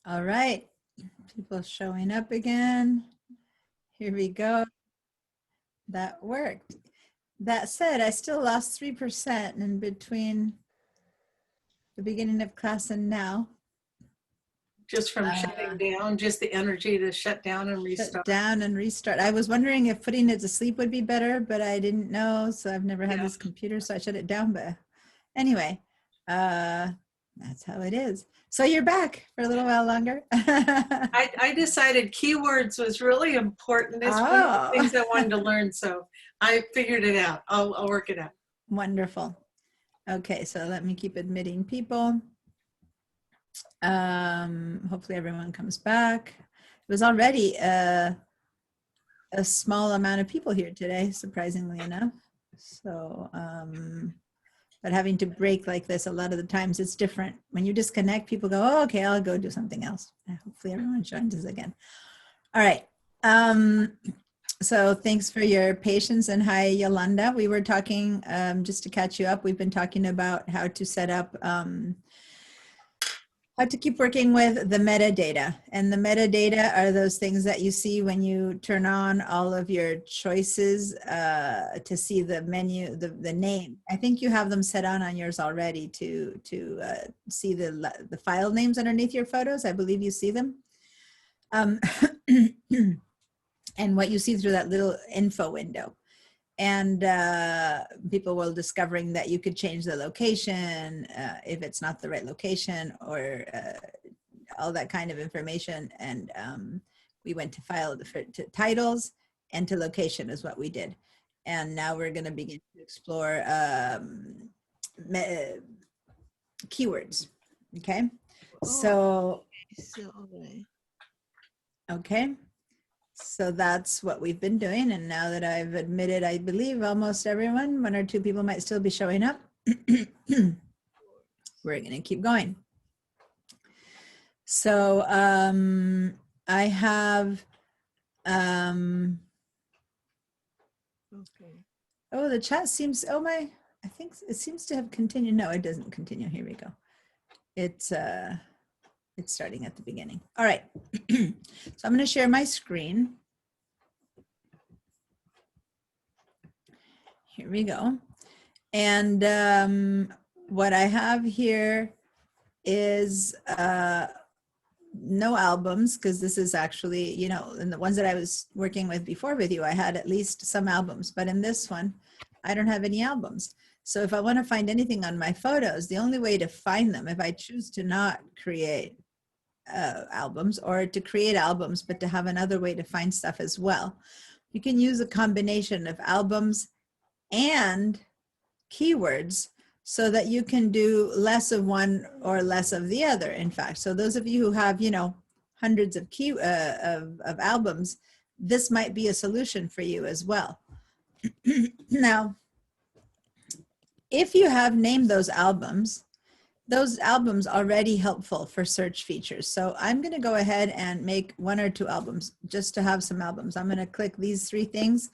All right, people showing up again. Here we go. That worked. That said, I still lost 3% in between the beginning of class and now. Just from shutting down, just the energy to shut down and restart. Shut down and restart. I was wondering if putting it to sleep would be better, but I didn't know. So I've never had this computer, so I shut it down. But anyway, that's how it is. So you're back for a little while longer. I decided keywords was really important. It's one of the things I wanted to learn. So I figured it out. I'll work it out. Wonderful. Okay, so let me keep admitting people. Hopefully everyone comes back. It was already a small amount of people here today, surprisingly enough. So, but having to break like this, a lot of the times it's different. When you disconnect, people go, oh, okay, I'll go do something else. Hopefully everyone joins us again. All right. So thanks for your patience, and hi, Yolanda. We were talking, just to catch you up, we've been talking about how to set up, how to keep working with the metadata. And the metadata are those things that you see when you turn on all of your choices to see the menu, the name. I think you have them set on yours already to see the file names underneath your photos. I believe you see them. And what you see through that little info window. And people were discovering that you could change the location if it's not the right location, or all that kind of information. And we went to file to titles and to location is what we did. And now we're going to begin to explore keywords. Okay. So, okay. So that's what we've been doing. And now that I've admitted, I believe almost everyone, 1 or 2 people might still be showing up. We're going to keep going. So I have, oh, the chat seems, I think it seems to have continued. No, it doesn't continue. Here we go. It's starting at the beginning. All right. So I'm going to share my screen. Here we go. And what I have here is no albums, because this is actually, you know, in the ones that I was working with before with you, I had at least some albums, but in this one, I don't have any albums. So if I want to find anything on my photos, the only way to find them, if I choose to not create albums, or to create albums, but to have another way to find stuff as well, you can use a combination of albums and keywords so that you can do less of one or less of the other, in fact. So those of you who have, you know, hundreds of of albums, this might be a solution for you as well. Now, if you have named those albums already helpful for search features. So I'm going to go ahead and make 1 or 2 albums just to have some albums. I'm going to click these 3 things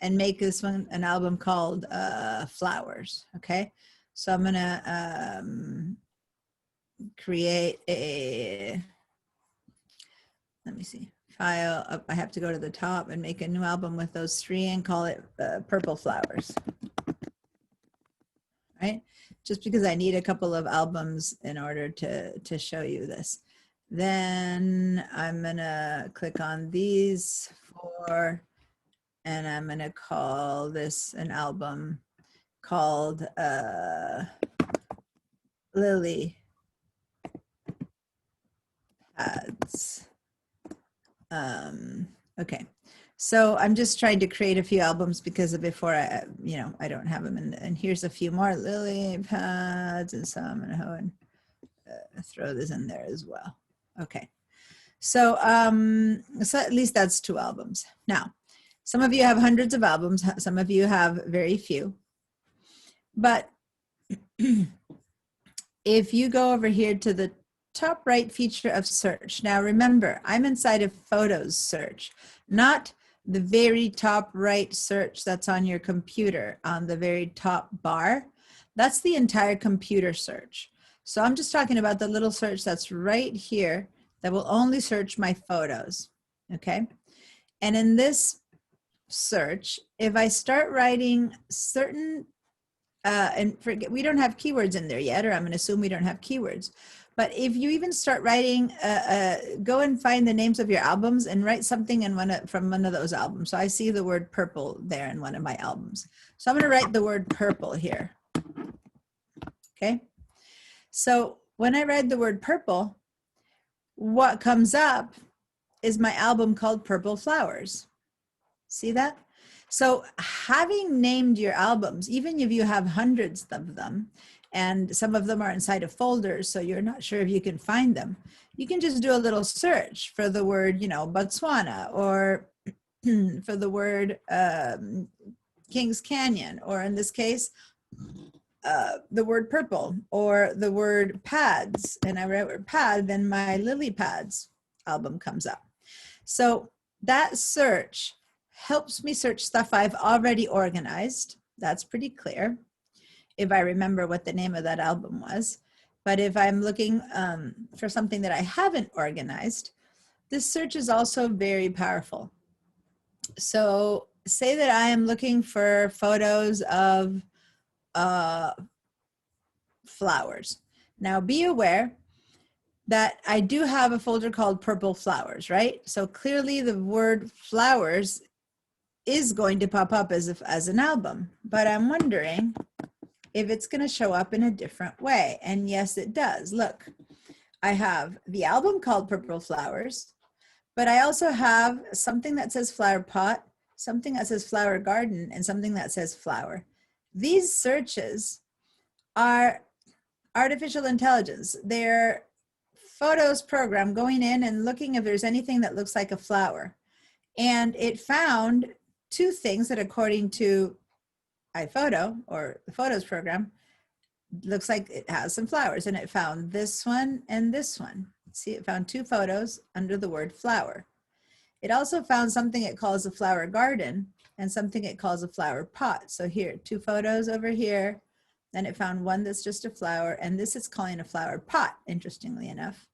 and make this one an album called Flowers. Okay. So I'm going to create a, let me see, file. I have to go to the top and make a new album with those 3 and call it Purple Flowers. Right? Just because I need a couple of albums in order to show you this. Then I'm gonna click on these 4, and I'm gonna call this an album called Lily Pads. Okay. So I'm just trying to create a few albums because before I, you know, I don't have them. And here's a few more lily pads, and so I'm going to go and throw this in there as well. Okay. So, so at least that's 2 albums. Now, some of you have hundreds of albums. Some of you have very few. But if you go over here to the top right feature of search. Now remember, I'm inside of Photos search, not the very top right search that's on your computer on the very top bar. That's the entire computer search. So I'm just talking about the little search that's right here that will only search my photos. Okay. And in this search, if I start writing certain, and forget, we don't have keywords in there yet, or I'm going to assume we don't have keywords. But if you even start writing, go and find the names of your albums and write something in from one of those albums. So I see the word purple there in one of my albums. So I'm going to write the word purple here. Okay. So when I write the word purple, what comes up is my album called Purple Flowers. See that? So having named your albums, even if you have hundreds of them, and some of them are inside of folders, so you're not sure if you can find them, you can just do a little search for the word, Botswana, or for the word Kings Canyon, or in this case, the word purple, or the word pads, and I write pad, then my Lily Pads album comes up. So that search helps me search stuff I've already organized. That's pretty clear, if I remember what the name of that album was. But if I'm looking for something that I haven't organized, this search is also very powerful. So say that I am looking for photos of flowers. Now be aware that I do have a folder called Purple Flowers, right? So clearly the word flowers is going to pop up as an album, but I'm wondering if it's going to show up in a different way. And yes, it does. Look, I have the album called Purple Flowers, but I also have something that says flower pot, something that says flower garden, and something that says flower. These searches are artificial intelligence. They're photos program going in and looking if there's anything that looks like a flower. And it found two things that, according to iPhoto, or the photos program, looks like it has some flowers, and it found this one and this one. See, it found two photos under the word flower. It also found something it calls a flower garden and something it calls a flower pot. So here, two photos over here. Then it found one that's just a flower, and this it's calling a flower pot, interestingly enough.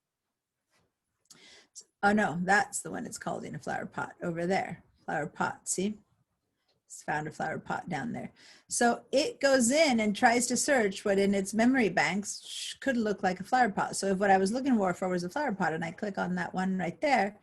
Oh no, that's the one it's calling a flower pot over there. Flower pot, see? It's found a flower pot down there. So it goes in and tries to search what in its memory banks could look like a flower pot. So if what I was looking for was a flower pot, and I click on that one right there,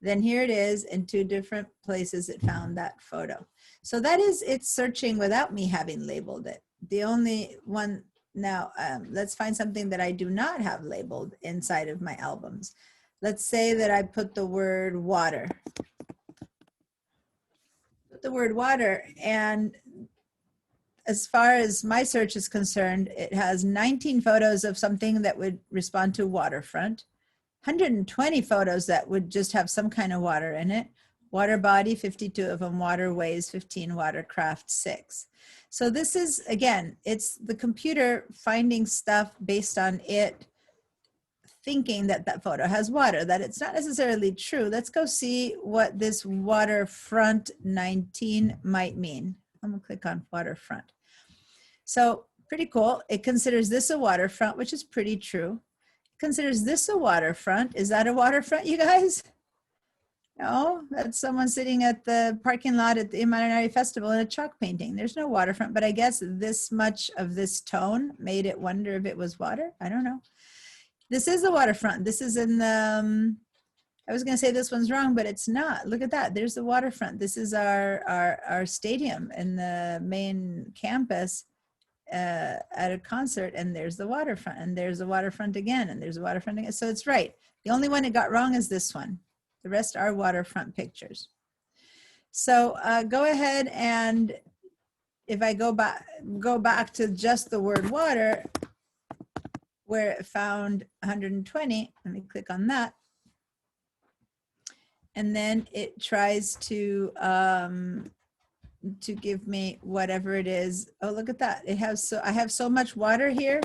then here it is in two different places it found that photo. So that is, it's searching without me having labeled it. The only one now, let's find something that I do not have labeled inside of my albums. Let's say that I put the word water. The word water, and as far as my search is concerned, it has 19 photos of something that would respond to waterfront, 120 photos that would just have some kind of water in it, water body 52 of them, waterways 15, watercraft 6. So this is, again, it's the computer finding stuff based on it thinking that that photo has water, that it's not necessarily true. Let's go see what this waterfront 19 might mean. I'm gonna click on waterfront. So pretty cool. It considers this a waterfront, which is pretty true. It considers this a waterfront. Is that a waterfront, you guys? No, that's someone sitting at the parking lot at the Imaginary Festival in a chalk painting. There's no waterfront, but I guess this much of this tone made it wonder if it was water. I don't know. This is the waterfront. This is in the, I was going to say this one's wrong, but it's not. Look at that. There's the waterfront. This is our stadium in the main campus at a concert, and there's the waterfront, and there's the waterfront again, and there's the waterfront again. So it's right. The only one it got wrong is this one. The rest are waterfront pictures. So go ahead, and if I go back to just the word water, where it found 120, let me click on that. And then it tries to give me whatever it is. Oh, look at that. It has, so I have so much water here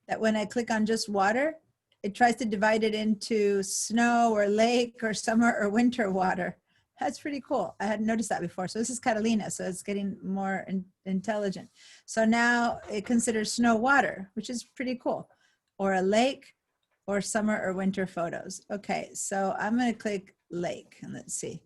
that when I click on just water, it tries to divide it into snow or lake or summer or winter water. That's pretty cool. I hadn't noticed that before. So this is Catalina, so it's getting more intelligent. So now it considers snow water, which is pretty cool. Or a lake, or summer or winter photos. Okay, so I'm going to click lake and let's see.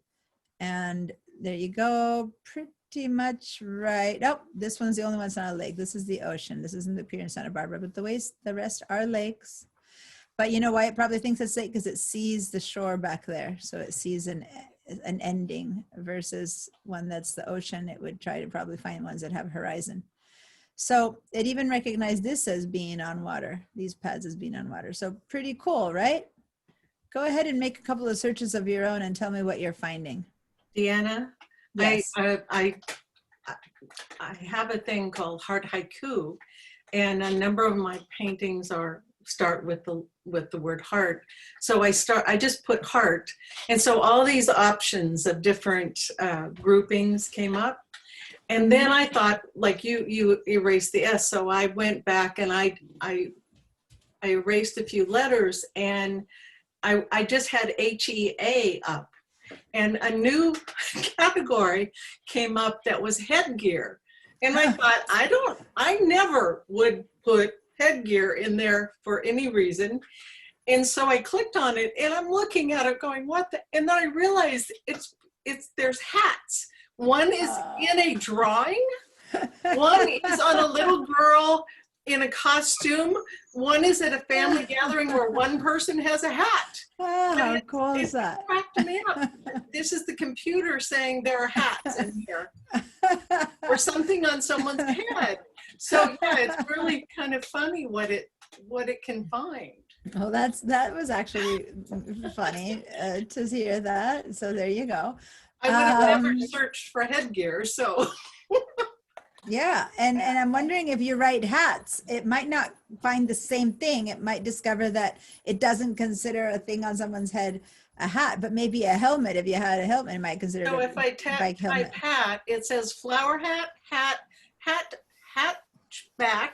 And there you go. Pretty much right. Oh, this one's the only one that's not a lake. This is the ocean. This isn't the pier in Santa Barbara, but the rest are lakes. But you know why it probably thinks it's lake? Because it sees the shore back there. So it sees an ending versus one that's the ocean. It would try to probably find ones that have horizon. So it even recognized this as being on water, these pads as being on water. So pretty cool, right? Go ahead and make a couple of searches of your own and tell me what you're finding. Deanna, Yes. I have a thing called Heart Haiku, and a number of my paintings start with the word heart. So I just put heart, and so all these options of different groupings came up. And then I thought, like you erased the S, so I went back and I erased a few letters, and I just had HEA up, and a new category came up that was headgear. And I thought, I never would put headgear in there for any reason. And so I clicked on it, and I'm looking at it going, what the, and then I realized there's hats. One is in a drawing, one is on a little girl in a costume, one is at a family gathering where one person has a hat. Oh, how cool is that? It cracked me up. This is the computer saying there are hats in here, or something on someone's head. So yeah, it's really kind of funny what it can find. Well, that was actually funny to hear that. So there you go. I would have never searched for headgear, so. Yeah, and I'm wondering if you write hats, it might not find the same thing. It might discover that it doesn't consider a thing on someone's head a hat, but maybe a helmet. If you had a helmet, it might consider it So a if I bike helmet. type hat, it says flower hat, hatchback,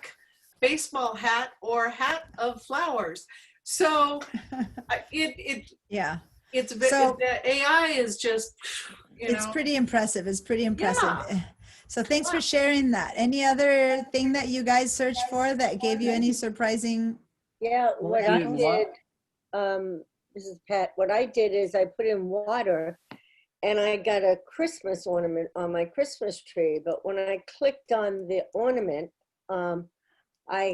baseball hat, or hat of flowers. So Yeah. So the AI is just, it's pretty impressive. It's pretty impressive. Yeah. So thanks for sharing that. Any other thing that you guys searched for that gave you any surprising? Yeah, what I did, this is Pat, what I did is I put in water and I got a Christmas ornament on my Christmas tree. But when I clicked on the ornament, I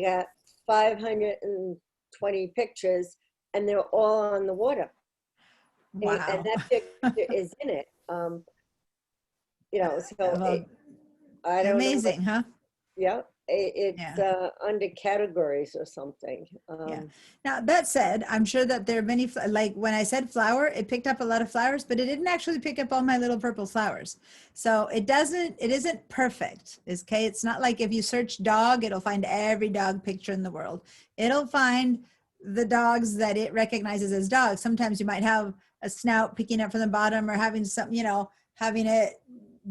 got 520 pictures and they're all on the water. Wow. And that picture is in it. So Well, I don't amazing, know. huh? Yeah, it's under categories or something. Yeah. Now that said, I'm sure that there are many, like when I said flower, it picked up a lot of flowers, but it didn't actually pick up all my little purple flowers. So it isn't perfect. Okay. It's not like if you search dog, it'll find every dog picture in the world. It'll find the dogs that it recognizes as dogs. Sometimes you might have a snout peeking up from the bottom, or having some, having it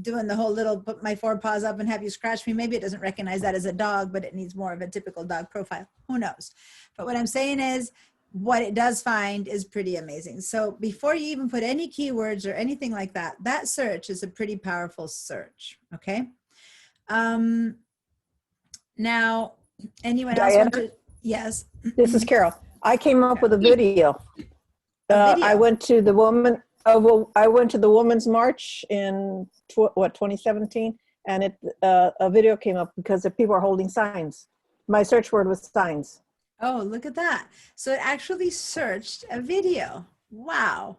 doing the whole little put my forepaws up and have you scratch me. Maybe it doesn't recognize that as a dog, but it needs more of a typical dog profile. Who knows? But what I'm saying is what it does find is pretty amazing. So before you even put any keywords or anything like that, that search is a pretty powerful search. Okay. Now, anyone else want to? Yes. This is Carol. I came up with a video. Video. I went to the Women's March in 2017, and a video came up because the people are holding signs. My search word was signs. Oh, look at that. So it actually searched a video. Wow.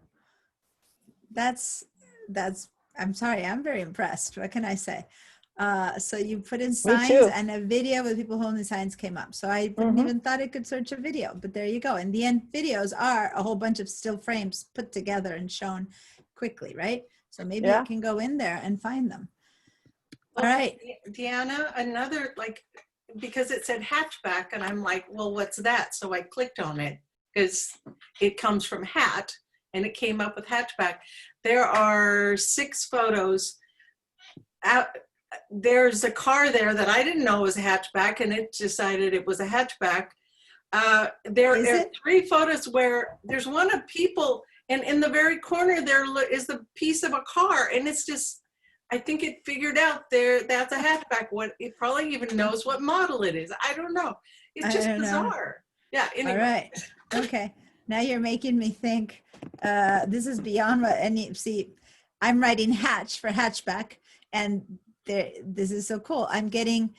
I'm sorry, I'm very impressed. What can I say? So you put in signs and a video with people holding signs came up. So I wouldn't even thought it could search a video, but there you go. In the end, videos are a whole bunch of still frames put together and shown quickly, right? So maybe it can go in there and find them. All right. Deanna, another, because it said hatchback, and I'm like, well, what's that? So I clicked on it because it comes from hat, and it came up with hatchback. There are 6 photos out. There's a car there that I didn't know was a hatchback, and it decided it was a hatchback. There are 3 photos where there's one of people, and in the very corner there is the piece of a car, and it's just, I think it figured out that's a hatchback. It probably even knows what model it is. I don't know. It's just bizarre. Yeah, All anyway. right. Okay. Now you're making me think. This is beyond what any. See, I'm writing hatch for hatchback, and this is so cool. I'm getting,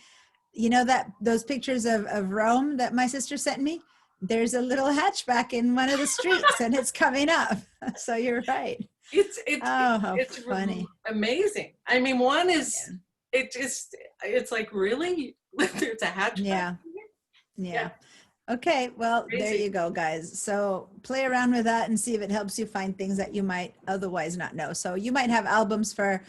that those pictures of Rome that my sister sent me. There's a little hatchback in one of the streets, and it's coming up. So you're right. It's Oh, how it's funny. amazing. I mean, one is Yeah. it's like, really? There's a hatchback? Yeah. Yeah. Yeah. Okay, well, there Crazy. you go, guys. So play around with that and see if it helps you find things that you might otherwise not know. So you might have albums for,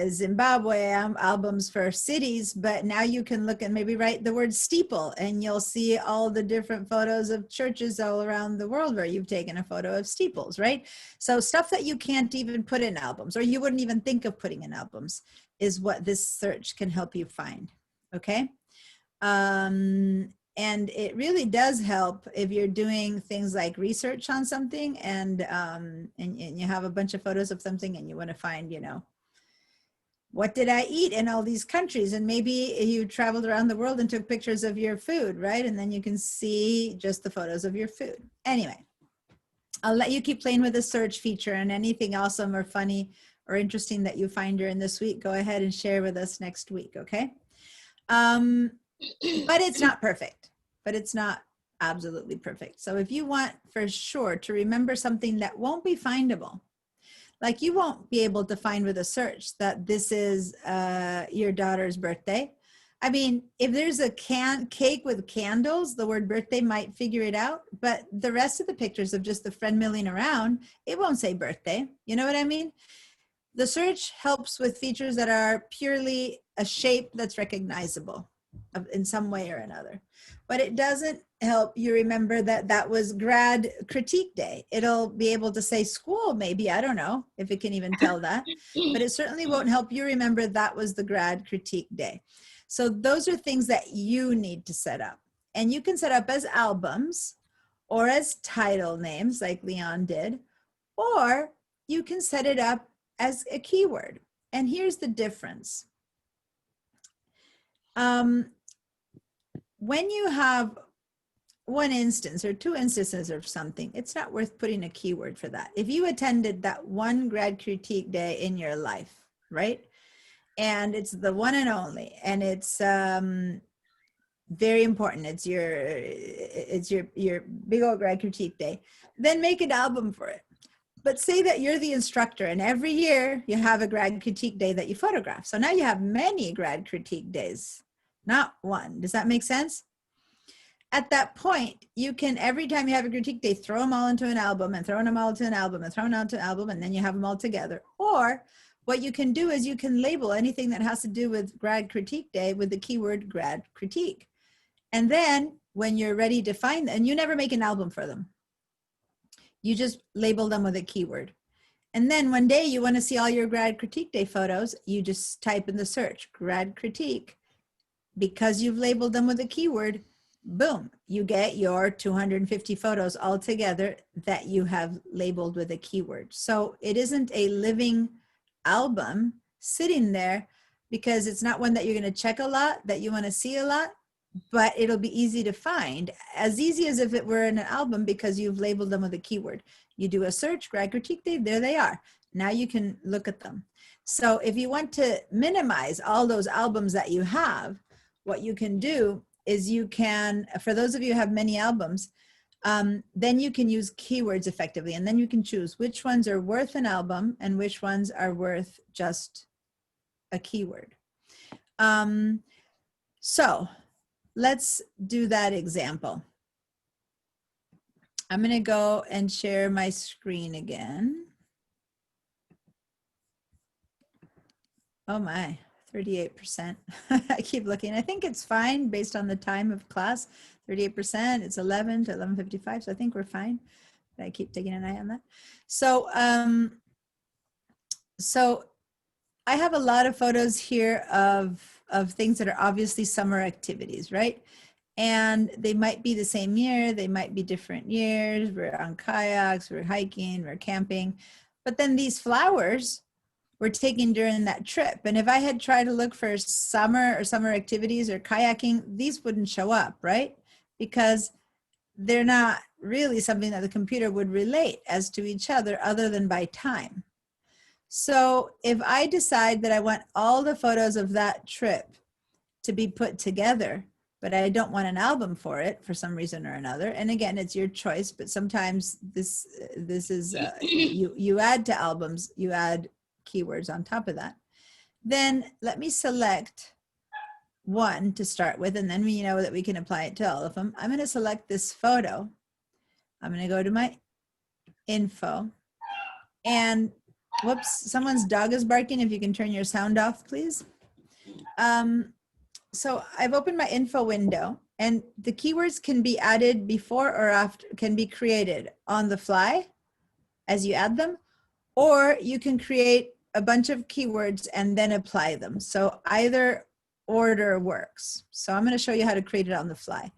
Zimbabwe, albums for cities, but now you can look and maybe write the word steeple, and you'll see all the different photos of churches all around the world where you've taken a photo of steeples, right? So stuff that you can't even put in albums, or you wouldn't even think of putting in albums, is what this search can help you find. Okay. And it really does help if you're doing things like research on something, and you have a bunch of photos of something, and you want to find, what did I eat in all these countries? And maybe you traveled around the world and took pictures of your food, right? And then you can see just the photos of your food. Anyway, I'll let you keep playing with the search feature, and anything awesome or funny or interesting that you find during this week, go ahead and share with us next week, okay? But it's not perfect, but it's not absolutely perfect. So if you want for sure to remember something that won't be findable, like you won't be able to find with a search that this is your daughter's birthday. I mean, if there's a cake with candles, the word birthday might figure it out, but the rest of the pictures of just the friend milling around, it won't say birthday. You know what I mean? The search helps with features that are purely a shape that's recognizable in some way or another, but it doesn't help you remember that that was grad critique day. It'll be able to say school, maybe, I don't know if it can even tell that, but it certainly won't help you remember that was the grad critique day. So those are things that you need to set up, and you can set up as albums or as title names like Leon did, or you can set it up as a keyword. And here's the difference. When you have one instance or two instances of something, it's not worth putting a keyword for that. If you attended that one grad critique day in your life, right? And it's the one and only, and it's very important. It's your big old grad critique day. Then make an album for it. But say that you're the instructor, and every year you have a grad critique day that you photograph. So now you have many grad critique days, not one. Does that make sense? At that point, you can, every time you have a critique day, throw them all into an album, and throw them all into an album, and throw them into an album, and then you have them all together. Or what you can do is you can label anything that has to do with grad critique day with the keyword grad critique. And then when you're ready to find them, and you never make an album for them, you just label them with a keyword. And then one day you want to see all your grad critique day photos, you just type in the search, grad critique. Because you've labeled them with a keyword, boom, you get your 250 photos all together that you have labeled with a keyword. So it isn't a living album sitting there, because it's not one that you're going to check a lot, that you want to see a lot, but it'll be easy to find, as easy as if it were in an album, because you've labeled them with a keyword. You do a search, grad critique day, there they are. Now you can look at them. So if you want to minimize all those albums that you have, what you can do is you can, for those of you who have many albums, then you can use keywords effectively, and then you can choose which ones are worth an album and which ones are worth just a keyword. So let's do that example. I'm going to go and share my screen again. Oh my, 38%. I keep looking. I think it's fine based on the time of class. 38%, it's 11 to 11:55, so I think we're fine. But I keep taking an eye on that. So, so I have a lot of photos here of things that are obviously summer activities, right? And they might be the same year, they might be different years. We're on kayaks, we're hiking, we're camping. But then these flowers were taken during that trip. And if I had tried to look for summer or summer activities or kayaking, these wouldn't show up, right? because they're not really something that the computer would relate as to each other than by time. So if I decide that I want all the photos of that trip to be put together, but I don't want an album for it for some reason or another, and again, it's your choice, but sometimes this is, you add to albums, you add keywords on top of that. Then let me select one to start with, and then we know that we can apply it to all of them. I'm going to select this photo. I'm going to go to my info, and whoops, someone's dog is barking. If you can turn your sound off, please. So I've opened my info window, and the keywords can be added before or after, can be created on the fly as you add them, or you can create a bunch of keywords and then apply them. So either order works. So I'm going to show you how to create it on the fly.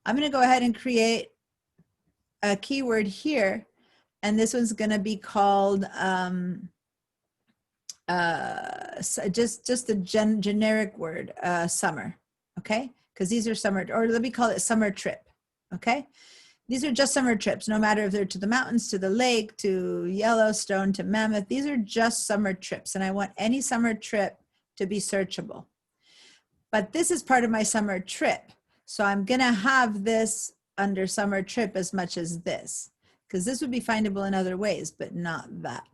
I'm going to go ahead and create a keyword here, and this one's going to be called just a generic word, summer. Okay, because these are summer, or let me call it summer trip. Okay, these are just summer trips, no matter if they're to the mountains, to the lake, to Yellowstone, to Mammoth. These are just summer trips, and I want any summer trip to be searchable. But this is part of my summer trip, so I'm gonna have this under summer trip as much as this, because this would be findable in other ways, but not that.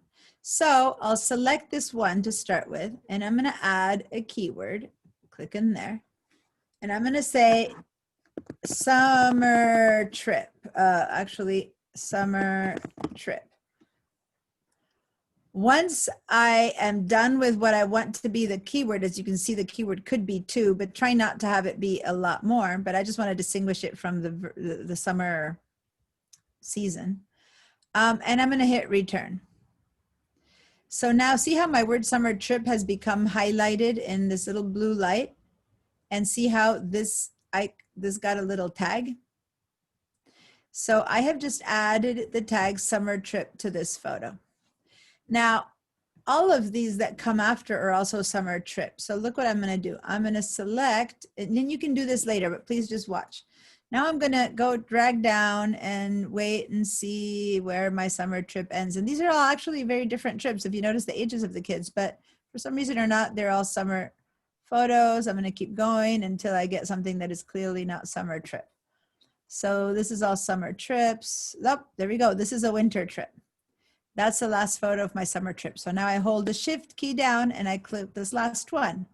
So I'll select this one to start with, and I'm gonna add a keyword, click in there, and I'm gonna say summer trip, actually summer trip. Once I am done with what I want to be the keyword, as you can see, the keyword could be 2, but try not to have it be a lot more, but I just want to distinguish it from the summer season. And I'm going to hit return. So now see how my word summer trip has become highlighted in this little blue light, and see how this got a little tag. So I have just added the tag summer trip to this photo. Now, all of these that come after are also summer trips. So look what I'm going to do. I'm going to select, and then you can do this later, but please just watch. Now I'm going to go drag down and wait and see where my summer trip ends. And these are all actually very different trips if you notice the ages of the kids, but for some reason or not, they're all summer photos. I'm going to keep going until I get something that is clearly not summer trip. So this is all summer trips. Oh, there we go. This is a winter trip. That's the last photo of my summer trip. So now I hold the shift key down and I click this last one.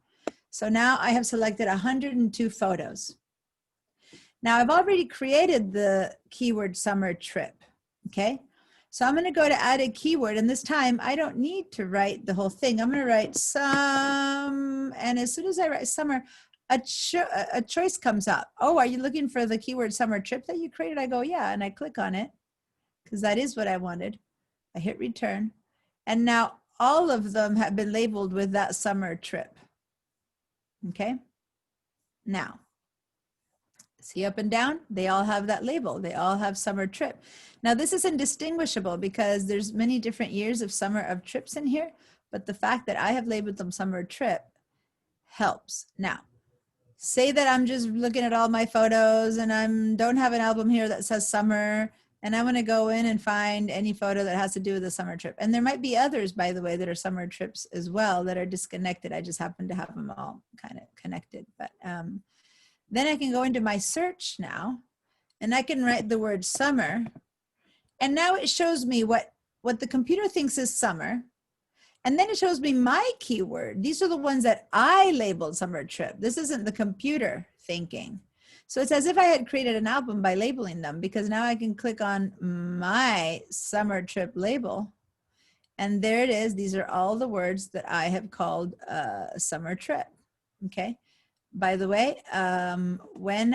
So now I have selected 102 photos. Now I've already created the keyword summer trip, okay? So I'm gonna go to add a keyword, and this time I don't need to write the whole thing. I'm gonna write some, and as soon as I write summer, a choice comes up. Oh, are you looking for the keyword summer trip that you created? I go, yeah, and I click on it because that is what I wanted. I hit return, and now all of them have been labeled with that summer trip. Okay, now see up and down, they all have that label. They all have summer trip. Now this is indistinguishable because there's many different years of summer of trips in here, but the fact that I have labeled them summer trip helps. Now, say that I'm just looking at all my photos and I don't have an album here that says summer, and I want to go in and find any photo that has to do with a summer trip. And there might be others, by the way, that are summer trips as well that are disconnected. I just happen to have them all kind of connected. But then I can go into my search now, and I can write the word summer. And now it shows me what the computer thinks is summer. And then it shows me my keyword. These are the ones that I labeled summer trip. This isn't the computer thinking. So it's as if I had created an album by labeling them, because now I can click on my summer trip label. And there it is. These are all the words that I have called summer trip. Okay. By the way, when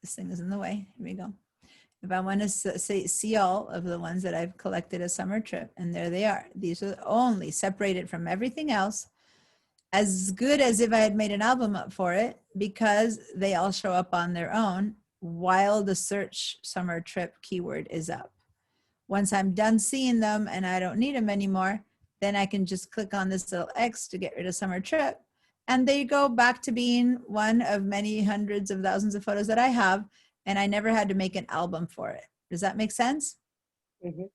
this thing is in the way. Here we go. If I want to see all of the ones that I've collected as summer trip, and there they are. These are only separated from everything else, as good as if I had made an album up for it, because they all show up on their own while the search summer trip keyword is up. Once I'm done seeing them and I don't need them anymore, then I can just click on this little X to get rid of summer trip, And they go back to being one of many hundreds of thousands of photos that I have, and I never had to make an album for it. Does that make sense? Mhm.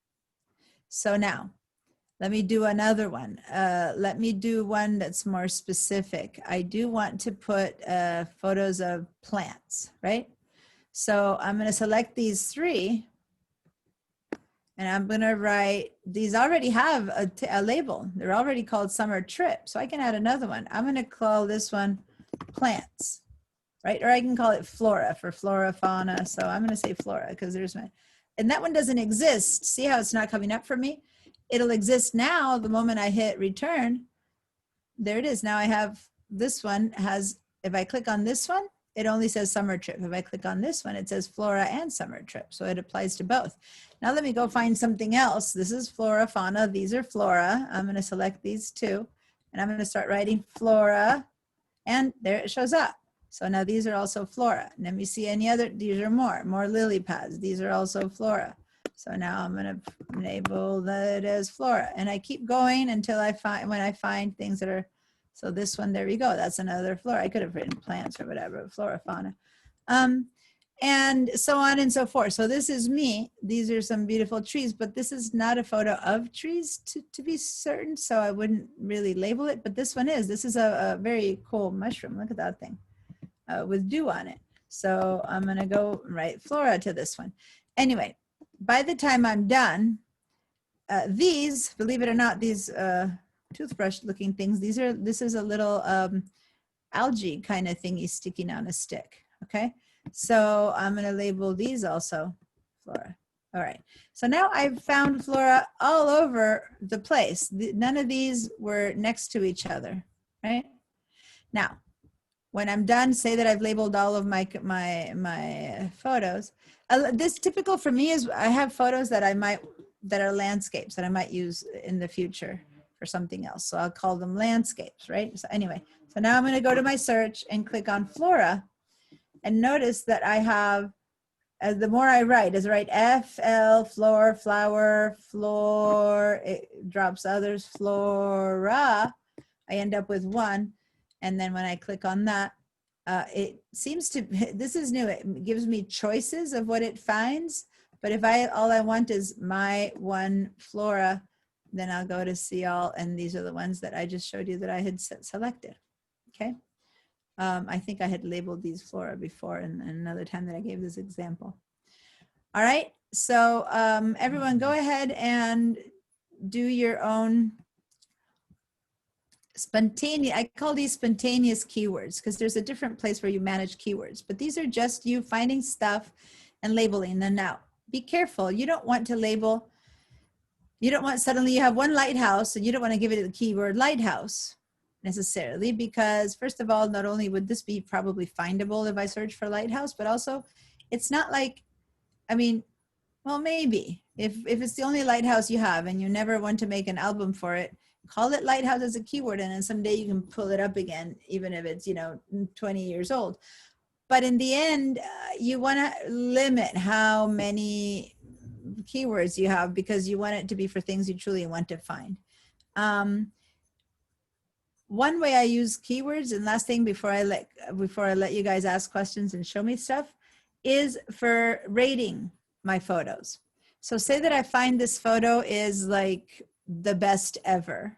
So now, let me do another one. Let me do one that's more specific. I do want to put photos of plants, right? So I'm going to select these three, and I'm going to write, these already have a label. They're already called summer trip. So I can add another one. I'm going to call this one plants, right? Or I can call it flora for flora, fauna. So I'm going to say flora because there's my, and that one doesn't exist. See how it's not coming up for me? It'll exist now the moment I hit return. There it is. Now I have, this one has, if I click on this one, it only says summer trip. If I click on this one, it says flora and summer trip. So it applies to both. Now let me go find something else. This is flora, fauna. These are flora. I'm going to select these two, and I'm going to start writing flora, and there it shows up. So now these are also flora. Let me see any other, these are more lily pads. These are also flora. So now I'm going to label that as flora, and I keep going until I find, when I find things that are, so this one, there we go. That's another flora. I could have written plants or whatever, flora, fauna. And so on and so forth. So this is me. These are some beautiful trees, but this is not a photo of trees to be certain. So I wouldn't really label it, but this one is. This is a very cool mushroom. Look at that thing with dew on it. So I'm going to go write flora to this one. Anyway, by the time I'm done, these, believe it or not, these toothbrush looking things, this is a little algae kind of thingy sticking on a stick. Okay, so I'm going to label these also flora. All right, so now I've found flora all over the place. None of these were next to each other, right? Now, when I'm done, say that I've labeled all of my photos. This typical for me is I have photos that that are landscapes that I might use in the future for something else. So I'll call them landscapes, right? So anyway, so now I'm going to go to my search and click on flora, and notice that I have, as the more I write, as I write FL, floor, flower, floor, it drops others, flora, I end up with one. And then when I click on that, it seems to, this is new, it gives me choices of what it finds. But if all I want is my one flora, then I'll go to see all, and these are the ones that I just showed you that I had selected. Okay. I think I had labeled these flora before in another time that I gave this example. All right. So everyone go ahead and do your own spontaneous, I call these spontaneous keywords because there's a different place where you manage keywords, but these are just you finding stuff and labeling them. Now, be careful. You don't want to label, you don't want suddenly you have one lighthouse and you don't want to give it the keyword lighthouse necessarily, because first of all, not only would this be probably findable if I search for lighthouse, but also it's not like, I mean, well, maybe if it's the only lighthouse you have and you never want to make an album for it, call it lighthouse as a keyword, and then someday you can pull it up again, even if it's 20 years old. But in the end, you want to limit how many keywords you have, because you want it to be for things you truly want to find. One way I use keywords, and last thing before I let you guys ask questions and show me stuff, is for rating my photos. So say that I find this photo is like the best ever.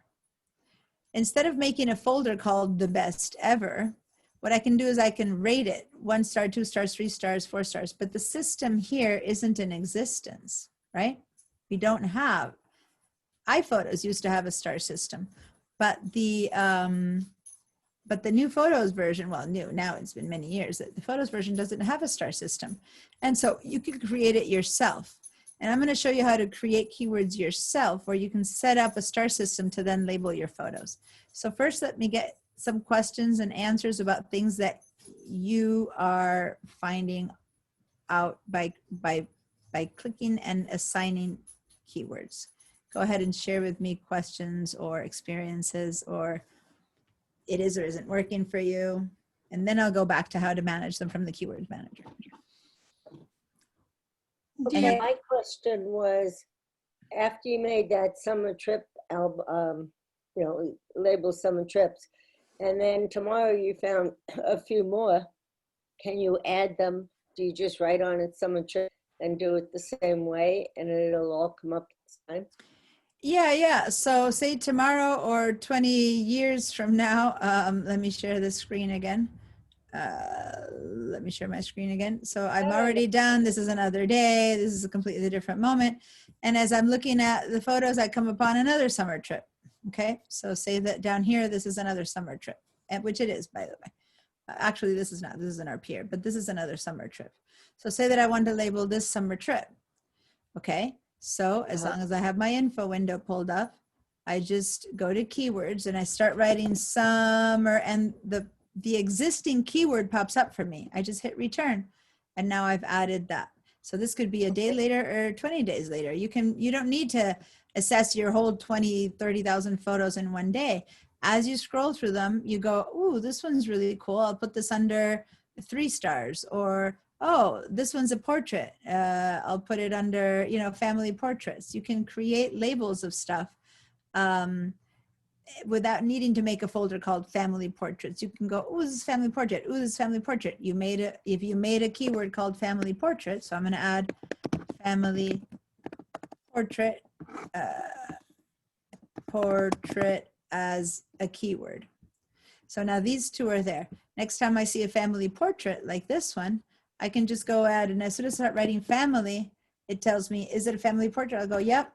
Instead of making a folder called the best ever, what I can do is I can rate it 1 star, 2 stars, 3 stars, 4 stars, but the system here isn't in existence, right? We don't have, iPhotos used to have a star system, but the new Photos version, well, new, now it's been many years, that the Photos version doesn't have a star system. And so you can create it yourself. And I'm going to show you how to create keywords yourself, where you can set up a star system to then label your photos. So first, let me get some questions and answers about things that you are finding out by clicking and assigning keywords. Go ahead and share with me questions or experiences, or it is or isn't working for you. And then I'll go back to how to manage them from the keywords manager. Okay, my question was, after you made that summer trip album, label summer trips, And then tomorrow you found a few more. Can you add them? Do you just write on it summer trip and do it the same way and it'll all come up at the time? Yeah. So say tomorrow or 20 years from now, let me share the screen again. Let me share my screen again. So I'm already done. This is another day. This is a completely different moment. And as I'm looking at the photos, I come upon another summer trip. Okay. So say that down here, this is another summer trip, and which it is, by the way. Actually, this is not, this is an our pier, but this is another summer trip. So say that I want to label this summer trip. Okay. So as long as I have my info window pulled up, I just go to keywords and I start writing summer, and the existing keyword pops up for me. I just hit return and now I've added that. So this could be a day later or 20 days later. You don't need to assess your whole 20, 30,000 photos in one day. As you scroll through them, you go, ooh, this one's really cool. I'll put this under 3 stars, or oh, this one's a portrait. I'll put it under, family portraits. You can create labels of stuff without needing to make a folder called family portraits. You can go, oh, this is family portrait. Oh, this is family portrait. If you made a keyword called family portrait, so I'm going to add family portrait, portrait as a keyword. So now these two are there. Next time I see a family portrait like this one, I can just go add, and as soon as I start writing family, it tells me, is it a family portrait? I'll go, yep.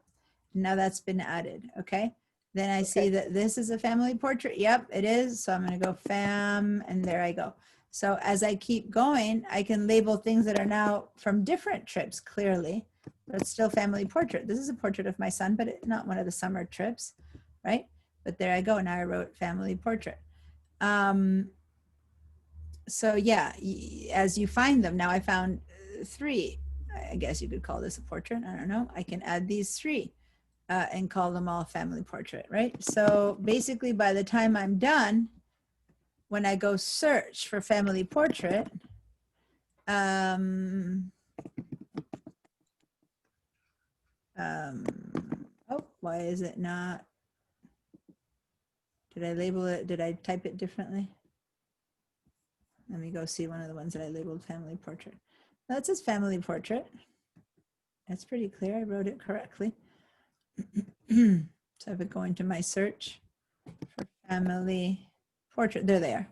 Now that's been added, okay? Then I see that this is a family portrait. Yep, it is. So I'm gonna go fam, and there I go. So as I keep going, I can label things that are now from different trips, clearly, but it's still family portrait. This is a portrait of my son, but not one of the summer trips, right? But there I go, now I wrote family portrait. So yeah, as you find them, now I found 3. I guess you could call this a portrait. I don't know. I can add these 3 and call them all family portrait, right? So basically by the time I'm done, when I go search for family portrait, oh, why is it not? Did I label it? Did I type it differently? Let me go see one of the ones that I labeled family portrait. That says family portrait. That's pretty clear. I wrote it correctly. So if I go into my search for family portrait, there they are,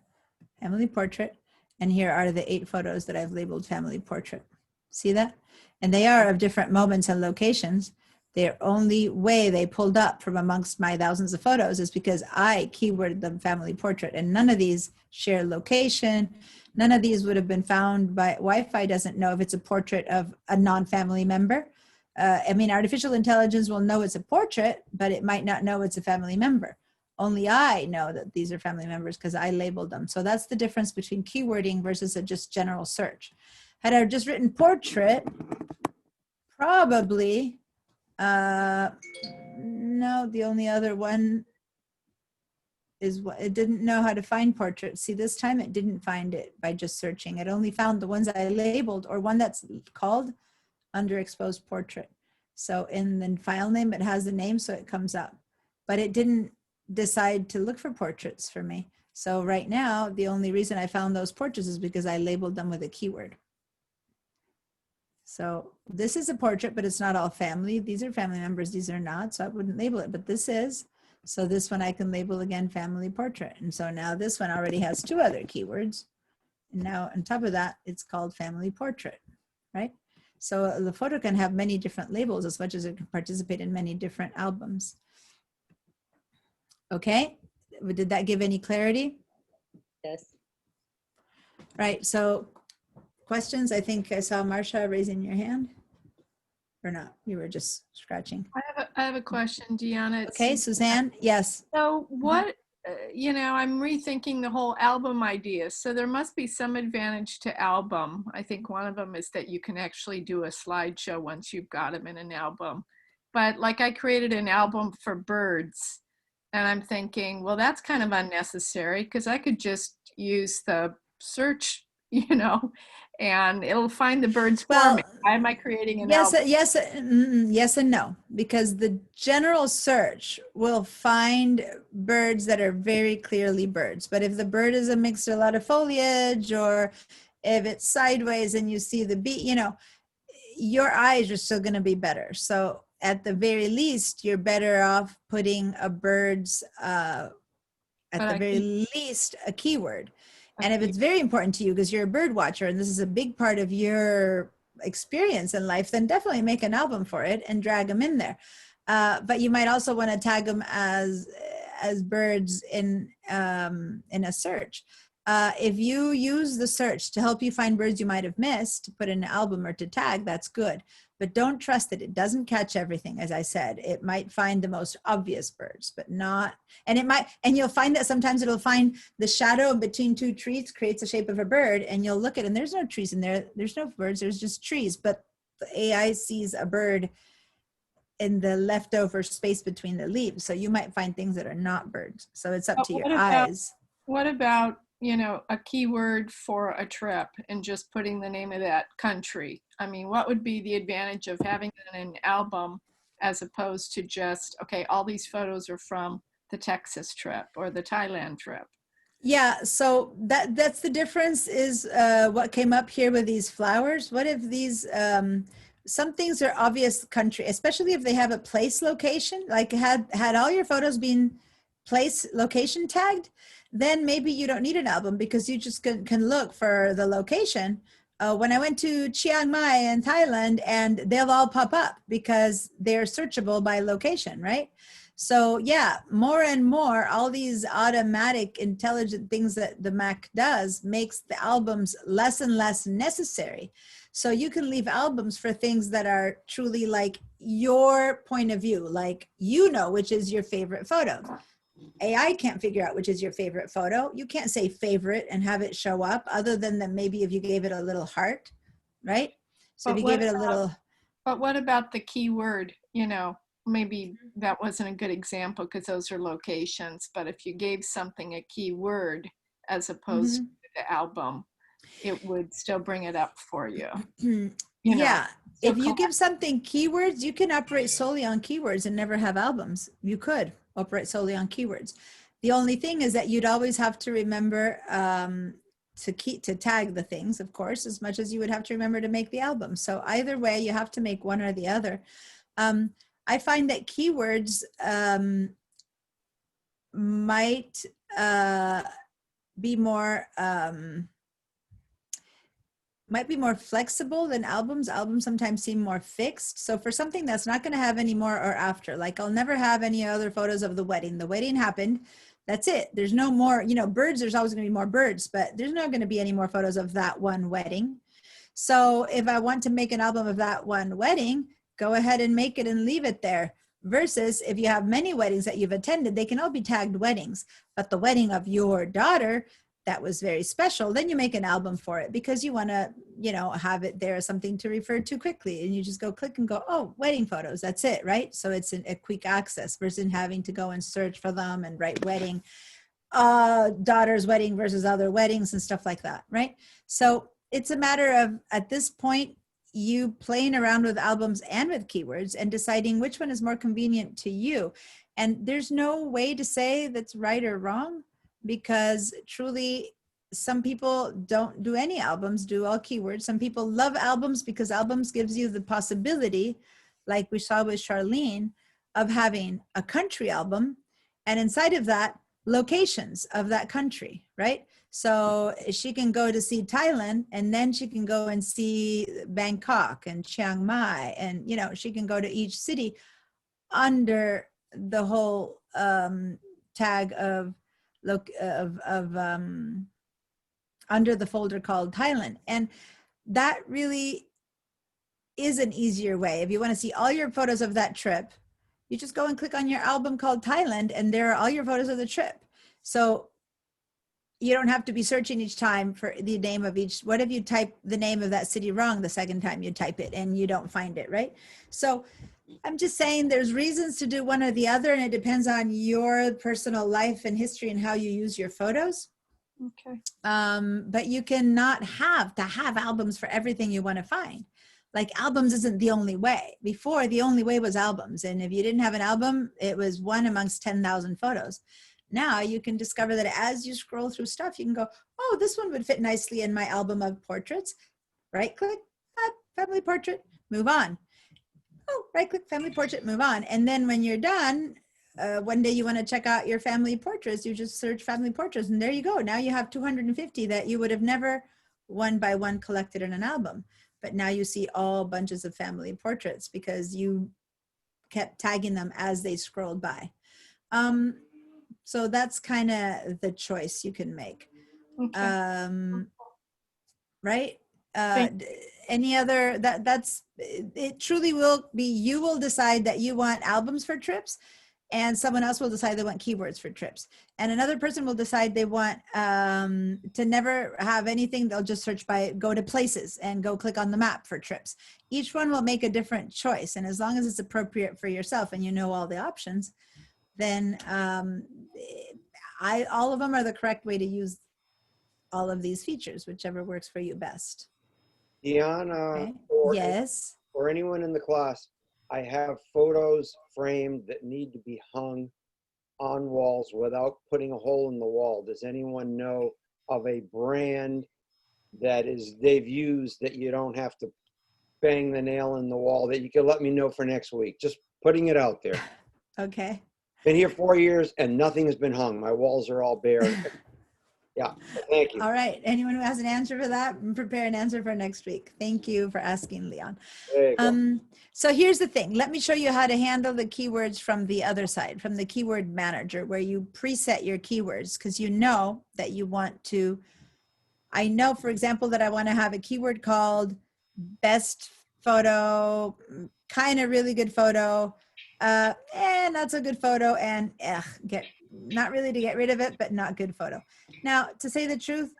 family portrait. And here are the 8 photos that I've labeled family portrait. See that? And they are of different moments and locations. The only way they pulled up from amongst my thousands of photos is because I keyworded them family portrait, and none of these share location. None of these would have been found by Wi-Fi. Doesn't know if it's a portrait of a non-family member. I mean, artificial intelligence will know it's a portrait, but it might not know it's a family member. Only I know that these are family members because I labeled them. So that's the difference between keywording versus a just general search. Had I just written portrait, probably, no, the only other one is what it didn't know how to find portrait. See, this time it didn't find it by just searching. It only found the ones I labeled, or one that's called underexposed portrait. So in the file name, it has the name, so it comes up, but it didn't decide to look for portraits for me. So right now, the only reason I found those portraits is because I labeled them with a keyword. So this is a portrait, but it's not all family. These are family members, these are not, so I wouldn't label it, but this is. So this one I can label again family portrait. And so now this one already has 2 other keywords. And now on top of that, it's called family portrait, right? So the photo can have many different labels as much as it can participate in many different albums. Okay, did that give any clarity? Yes. Right, so questions? I think I saw Marsha raising your hand. Or not, you were just scratching. I have a question, Deanna. Okay, Suzanne, yes. So what, I'm rethinking the whole album idea. So there must be some advantage to album. I think one of them is that you can actually do a slideshow once you've got them in an album. But like I created an album for birds, and I'm thinking, well, that's kind of unnecessary because I could just use the search you know, and it'll find the birds for Well, me. Why am I creating an yes, album? yes and no, because the general search will find birds that are very clearly birds. But if the bird is amidst a lot of foliage, or if it's sideways and you see the beak, your eyes are still going to be better. So at the very least, you're better off putting a bird's, at But the I very can, least, a keyword. a And if key- it's very important to you because you're a bird watcher and this is a big part of your experience in life, then definitely make an album for it and drag them in there. But you might also want to tag them as birds in a search. If you use the search to help you find birds you might have missed, to put in an album or to tag, that's good. But don't trust it. It doesn't catch everything. As I said, it might find the most obvious birds, but not, and it might, and you'll find that sometimes it'll find the shadow between two trees creates the shape of a bird, and you'll look at it and there's no trees in there. There's no birds, there's just trees. But the AI sees a bird in the leftover space between the leaves. So you might find things that are not birds. So it's up but to your eyes. what about, you know, a keyword for a trip and just putting the name of that country? I mean, what would be the advantage of having it in an album as opposed to just, okay, all these photos are from the Texas trip or the Thailand trip? Yeah, so that's the difference is what came up here with these flowers. What if these some things are obvious country, especially if they have a place location, like had all your photos been place location tagged, then maybe you don't need an album because you just can look for the location. When I went to Chiang Mai in Thailand, and they'll all pop up because they're searchable by location, right? So yeah, more and more, all these automatic intelligent things that the Mac does makes the albums less and less necessary. So you can leave albums for things that are truly like your point of view, like which is your favorite photo. AI can't figure out which is your favorite photo. You can't say favorite and have it show up other than that maybe if you gave it a little heart, right? So if But you what gave it a little, But what about the keyword? You know, maybe that wasn't a good example because those are locations, but if you gave something a keyword as opposed to Mhm. the album, it would still bring it up for you. You know, Yeah, still if you collect. give something keywords, you can operate solely on keywords and never have albums. You could operate solely on keywords. The only thing is that you'd always have to remember to tag the things, of course, as much as you would have to remember to make the album. So either way, you have to make one or the other. Um, I find that keywords might be more flexible than albums. Albums sometimes seem more fixed. So for something that's not going to have any more or after, like I'll never have any other photos of the wedding. The wedding happened. That's it. There's no more, birds, there's always going to be more birds, but there's not going to be any more photos of that one wedding. So if I want to make an album of that one wedding, go ahead and make it and leave it there. Versus if you have many weddings that you've attended, they can all be tagged weddings. But the wedding of your daughter, that was very special, then you make an album for it because you want to, have it there as something to refer to quickly. And you just go click and go, oh, wedding photos. That's it, right? So it's a quick access versus having to go and search for them and write wedding, daughter's wedding versus other weddings and stuff like that, right? So it's a matter of, at this point, you playing around with albums and with keywords and deciding which one is more convenient to you. And there's no way to say that's right or wrong, because truly some people don't do any albums, do all keywords. Some people love albums because albums gives you the possibility, like we saw with Charlene, of having a country album, and inside of that, locations of that country, right? So she can go to see Thailand, and then she can go and see Bangkok and Chiang Mai, and she can go to each city under the whole tag of under the folder called Thailand. And that really is an easier way. If you want to see all your photos of that trip, you just go and click on your album called Thailand, and there are all your photos of the trip. So you don't have to be searching each time for the name of each. What if you type the name of that city wrong the second time you type it and you don't find it, right? So I'm just saying there's reasons to do one or the other, and it depends on your personal life and history and how you use your photos. Okay. But you cannot have to have albums for everything you want to find. Like albums isn't the only way. Before, the only way was albums. And if you didn't have an album, it was one amongst 10,000 photos. Now you can discover that as you scroll through stuff, you can go, oh, this one would fit nicely in my album of portraits. Right click, add family portrait, move on. Oh, right click, family portrait, move on. And then when you're done, one day you want to check out your family portraits, you just search family portraits, and there you go. Now you have 250 that you would have never one by one collected in an album. But now you see all bunches of family portraits because you kept tagging them as they scrolled by. So that's kind of the choice you can make. Okay. Right? Thank- Any other, that's, it truly will be, you will decide that you want albums for trips, and someone else will decide they want keywords for trips. And another person will decide they want to never have anything. They'll just search by, go to places and go click on the map for trips. Each one will make a different choice. And as long as it's appropriate for yourself and you know all the options, then all of them are the correct way to use all of these features, whichever works for you best. Deanna, Okay. or, Yes. or anyone in the class, I have photos framed that need to be hung on walls without putting a hole in the wall. Does anyone know of a brand that they've used that you don't have to bang the nail in the wall, that you can let me know for next week? Just putting it out there. Okay. Been here 4 years and nothing has been hung. My walls are all bare. Yeah, thank you. All right. Anyone who has an answer for that, prepare an answer for next week. Thank you for asking, Leon. There you go. So here's the thing. Let me show you how to handle the keywords from the other side, from the keyword manager, where you preset your keywords, because you know that you want to, I know, for example, that I want to have a keyword called best photo, kind of really good photo, not so good photo, and not really to get rid of it, but not good photo. Now, to say the truth,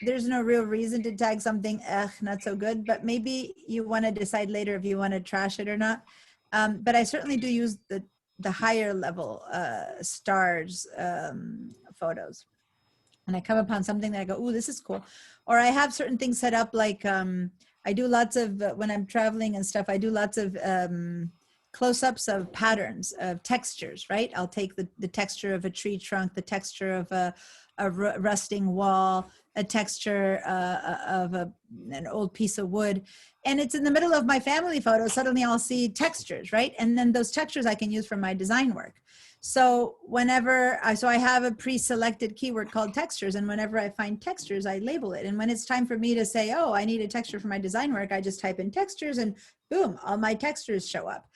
there's no real reason to tag something not so good, but maybe you want to decide later if you want to trash it or not. But I certainly do use the higher level stars photos. And I come upon something that I go, ooh, this is cool. Or I have certain things set up, like I do lots of, when I'm traveling and stuff, I do lots of close-ups of patterns, of textures, right? I'll take the texture of a tree trunk, the texture of a rusting wall, a texture of an old piece of wood. And it's in the middle of my family photo. Suddenly I'll see textures, right? And then those textures I can use for my design work. So so I have a pre-selected keyword called textures, and whenever I find textures, I label it. And when it's time for me to say, oh, I need a texture for my design work, I just type in textures and boom, all my textures show up,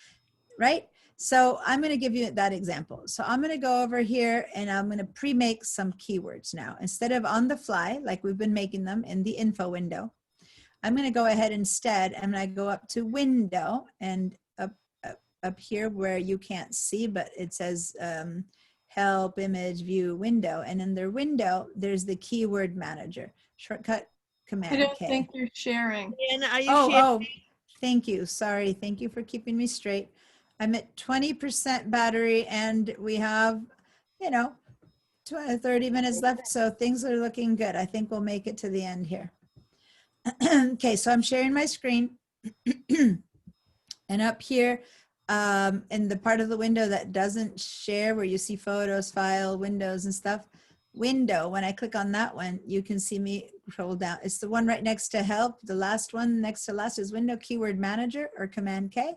right? So I'm going to give you that example. So I'm going to go over here and I'm going to pre-make some keywords now. Instead of on the fly, like we've been making them in the info window, I'm going to go ahead instead. I'm going to go up to window and up here where you can't see, but it says help, image, view, window. And in their window, there's the keyword manager. Shortcut Command I don't K. think you're sharing. And are you Oh, thank you. Sorry. Thank you for keeping me straight. I'm at 20% battery and we have, 30 minutes left. So things are looking good. I think we'll make it to the end here. Okay, so I'm sharing my screen. And up here, in the part of the window that doesn't share, where you see photos, file, windows and stuff, window, when I click on that one, you can see me scroll down. It's the one right next to help. The last one next to last is window, keyword manager, or Command K.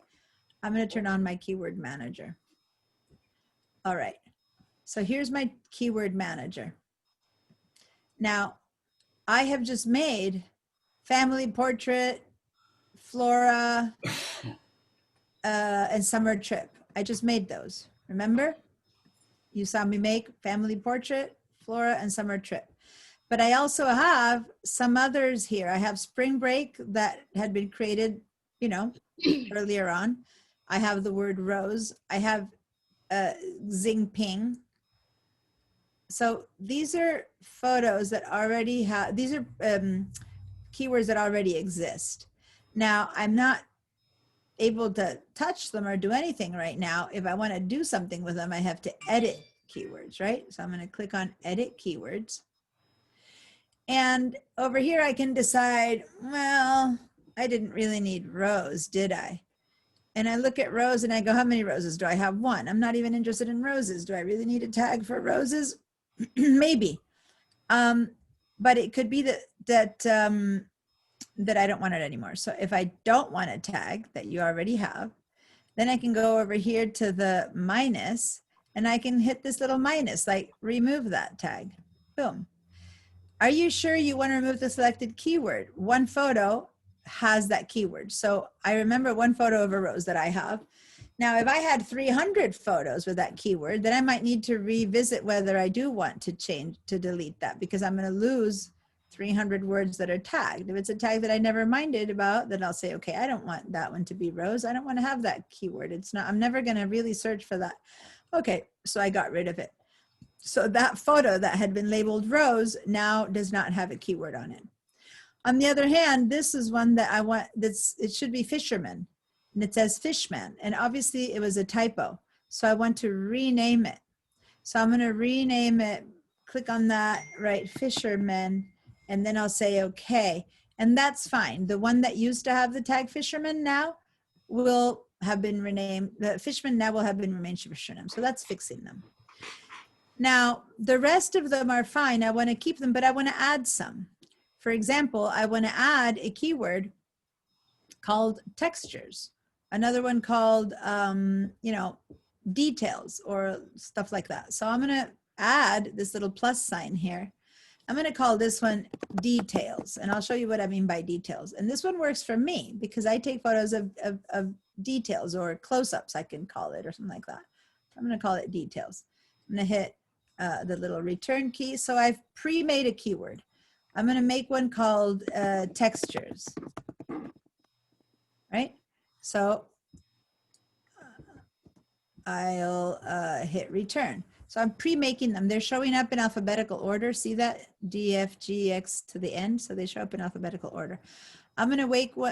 I'm going to turn on my keyword manager. All right. So here's my keyword manager. Now, I have just made family portrait, flora, and summer trip. I just made those. Remember? You saw me make family portrait, flora, and summer trip. But I also have some others here. I have spring break that had been created, earlier on. I have the word rose. I have Xingping. So these are photos that already have, these are keywords that already exist. Now, I'm not able to touch them or do anything right now. If I want to do something with them, I have to edit keywords, right? So I'm going to click on edit keywords. And over here, I can decide, well, I didn't really need rows, did I? And I look at rows and I go, how many roses do I have? One. I'm not even interested in roses. Do I really need a tag for roses? Maybe. But it could be that I don't want it anymore. So if I don't want a tag that you already have, then I can go over here to the minus and I can hit this little minus, like remove that tag. Boom. Are you sure you want to remove the selected keyword? One photo has that keyword. So I remember one photo of a rose that I have. Now, if I had 300 photos with that keyword, then I might need to revisit whether I do want to change to delete that, because I'm going to lose 300 words that are tagged. If it's a tag that I never minded about, then I'll say, okay, I don't want that one to be rose. I don't want to have that keyword. It's not, I'm never going to really search for that. Okay, so I got rid of it. So that photo that had been labeled rose now does not have a keyword on it. On the other hand, this is one that I want, it should be fisherman, and it says fishman, and obviously it was a typo. So I want to rename it. So I'm going to rename it, click on that, right, fisherman, and then I'll say okay. And that's fine. The one that used to have the tag fisherman now will have been renamed, the fisherman now will have been renamed fisherman. So that's fixing them. Now, the rest of them are fine. I want to keep them, but I want to add some. For example, I want to add a keyword called textures, another one called, details or stuff like that. So I'm going to add this little plus sign here. I'm going to call this one details, and I'll show you what I mean by details. And this one works for me because I take photos of details or close-ups, I can call it, or something like that. I'm going to call it details. I'm going to hit the little return key. So I've pre-made a keyword. I'm going to make one called textures, right? So I'll hit return. So I'm pre-making them. They're showing up in alphabetical order. See that? D, F, G, X to the end. So they show up in alphabetical order. I'm going to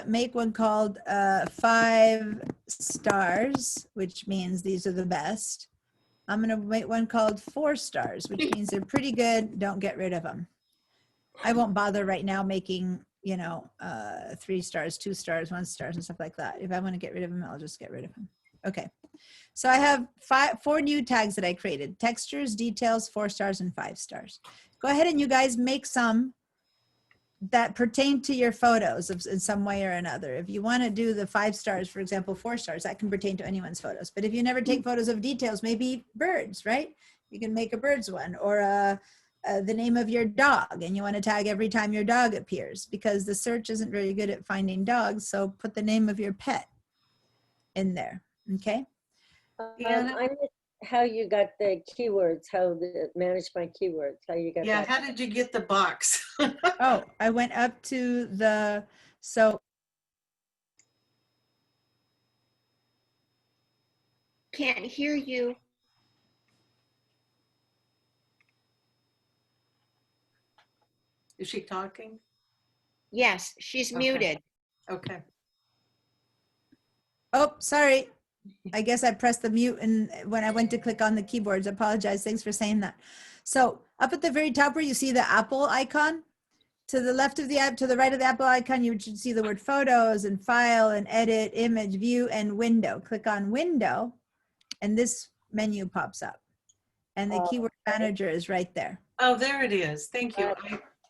make one called 5 stars, which means these are the best. I'm going to make one called 4 stars, which means they're pretty good. Don't get rid of them. I won't bother right now making, 3 stars, 2 stars, 1 stars and stuff like that. If I want to get rid of them, I'll just get rid of them. Okay. So I have 4 new tags that I created: textures, details, 4 stars, and 5 stars. Go ahead and you guys make some that pertain to your photos in some way or another. If you want to do the 5 stars, for example, 4 stars, that can pertain to anyone's photos. But if you never take photos of details, maybe birds, right? You can make a birds one, or the name of your dog, and you want to tag every time your dog appears, because the search isn't very good at finding dogs. So put the name of your pet in there. Okay. I missed how you got the keywords, how to manage my keywords, how you got Yeah, that. how did you get the box? Oh, I went up to the, so Can't hear you. Is she talking? Yes, she's Okay. muted. Okay. oh, sorry. I guess I pressed the mute, and when I went to click on the keyboards, I apologize. Thanks for saying that. So up at the very top where you see the Apple icon, to the left of the app, to the right of the Apple icon, you should see the word photos and file and edit, image, view, and window. Click on window, and this menu pops up. And the keyword manager is right there. Oh, there it is. Thank you.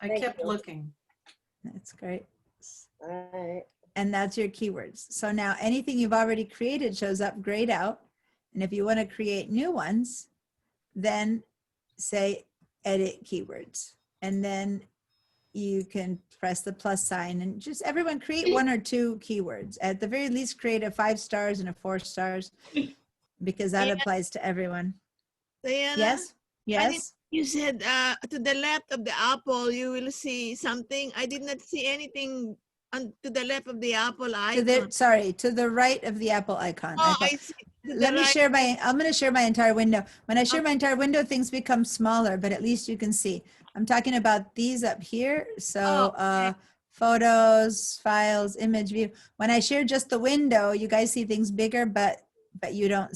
I Thank kept you. looking. That's great. All right. And that's your keywords. So now anything you've already created shows up grayed out. And if you want to create new ones, then say edit keywords. And then you can press the plus sign, and just everyone create 1 or 2 keywords. At the very least, create a 5 stars and a 4 stars, because that applies to everyone. Diana, Yes? Yes? you said to the left of the apple, you will see something. I did not see anything to the left of the apple icon. To the right of the Apple icon. Oh, I see. Let me share I'm going to share my entire window. When I share my entire window, things become smaller, but at least you can see. I'm talking about these up here. So okay. Photos, files, image, view. When I share just the window, you guys see things bigger, but you don't,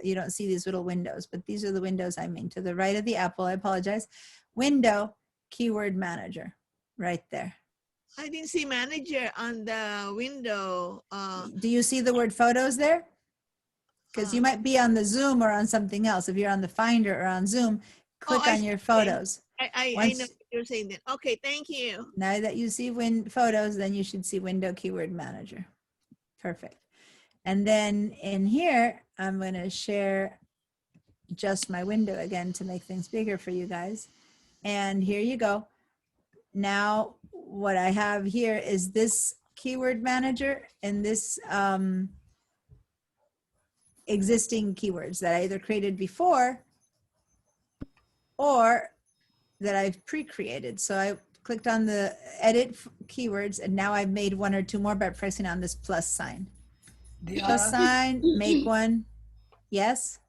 you don't see these little windows. But these are the windows I mean. To the right of the Apple, I apologize. Window, keyword manager right there. I didn't see manager on the window. Do you see the word photos there? Because you might be on the Zoom or on something else. If you're on the Finder or on Zoom, click I on your see. photos. I know Once, what you're saying then. Okay, thank you. now that you see photos, then you should see window keyword manager. Perfect. And then in here, I'm going to share just my window again to make things bigger for you guys. And here you go. Now what I have here is this keyword manager and this existing keywords that I either created before or that I've pre-created. So I clicked on the edit keywords and now I've made one or two more by pressing on this plus sign. Plus Deanna, sign, make one. Yes?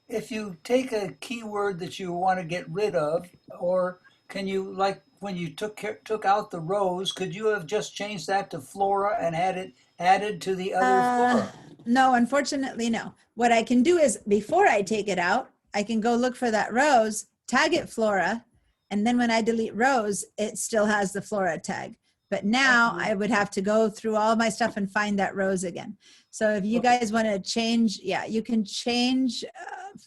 if you take a keyword that you want to get rid of, or can you, like when you took out the rose, could you have just changed that to flora and had it added to the other flora? No, unfortunately, no. What I can do is before I take it out, I can go look for that rose, tag it flora, and then when I delete rose, it still has the flora tag. But now I would have to go through all my stuff and find that rose again. So if you guys want to change, yeah, you can change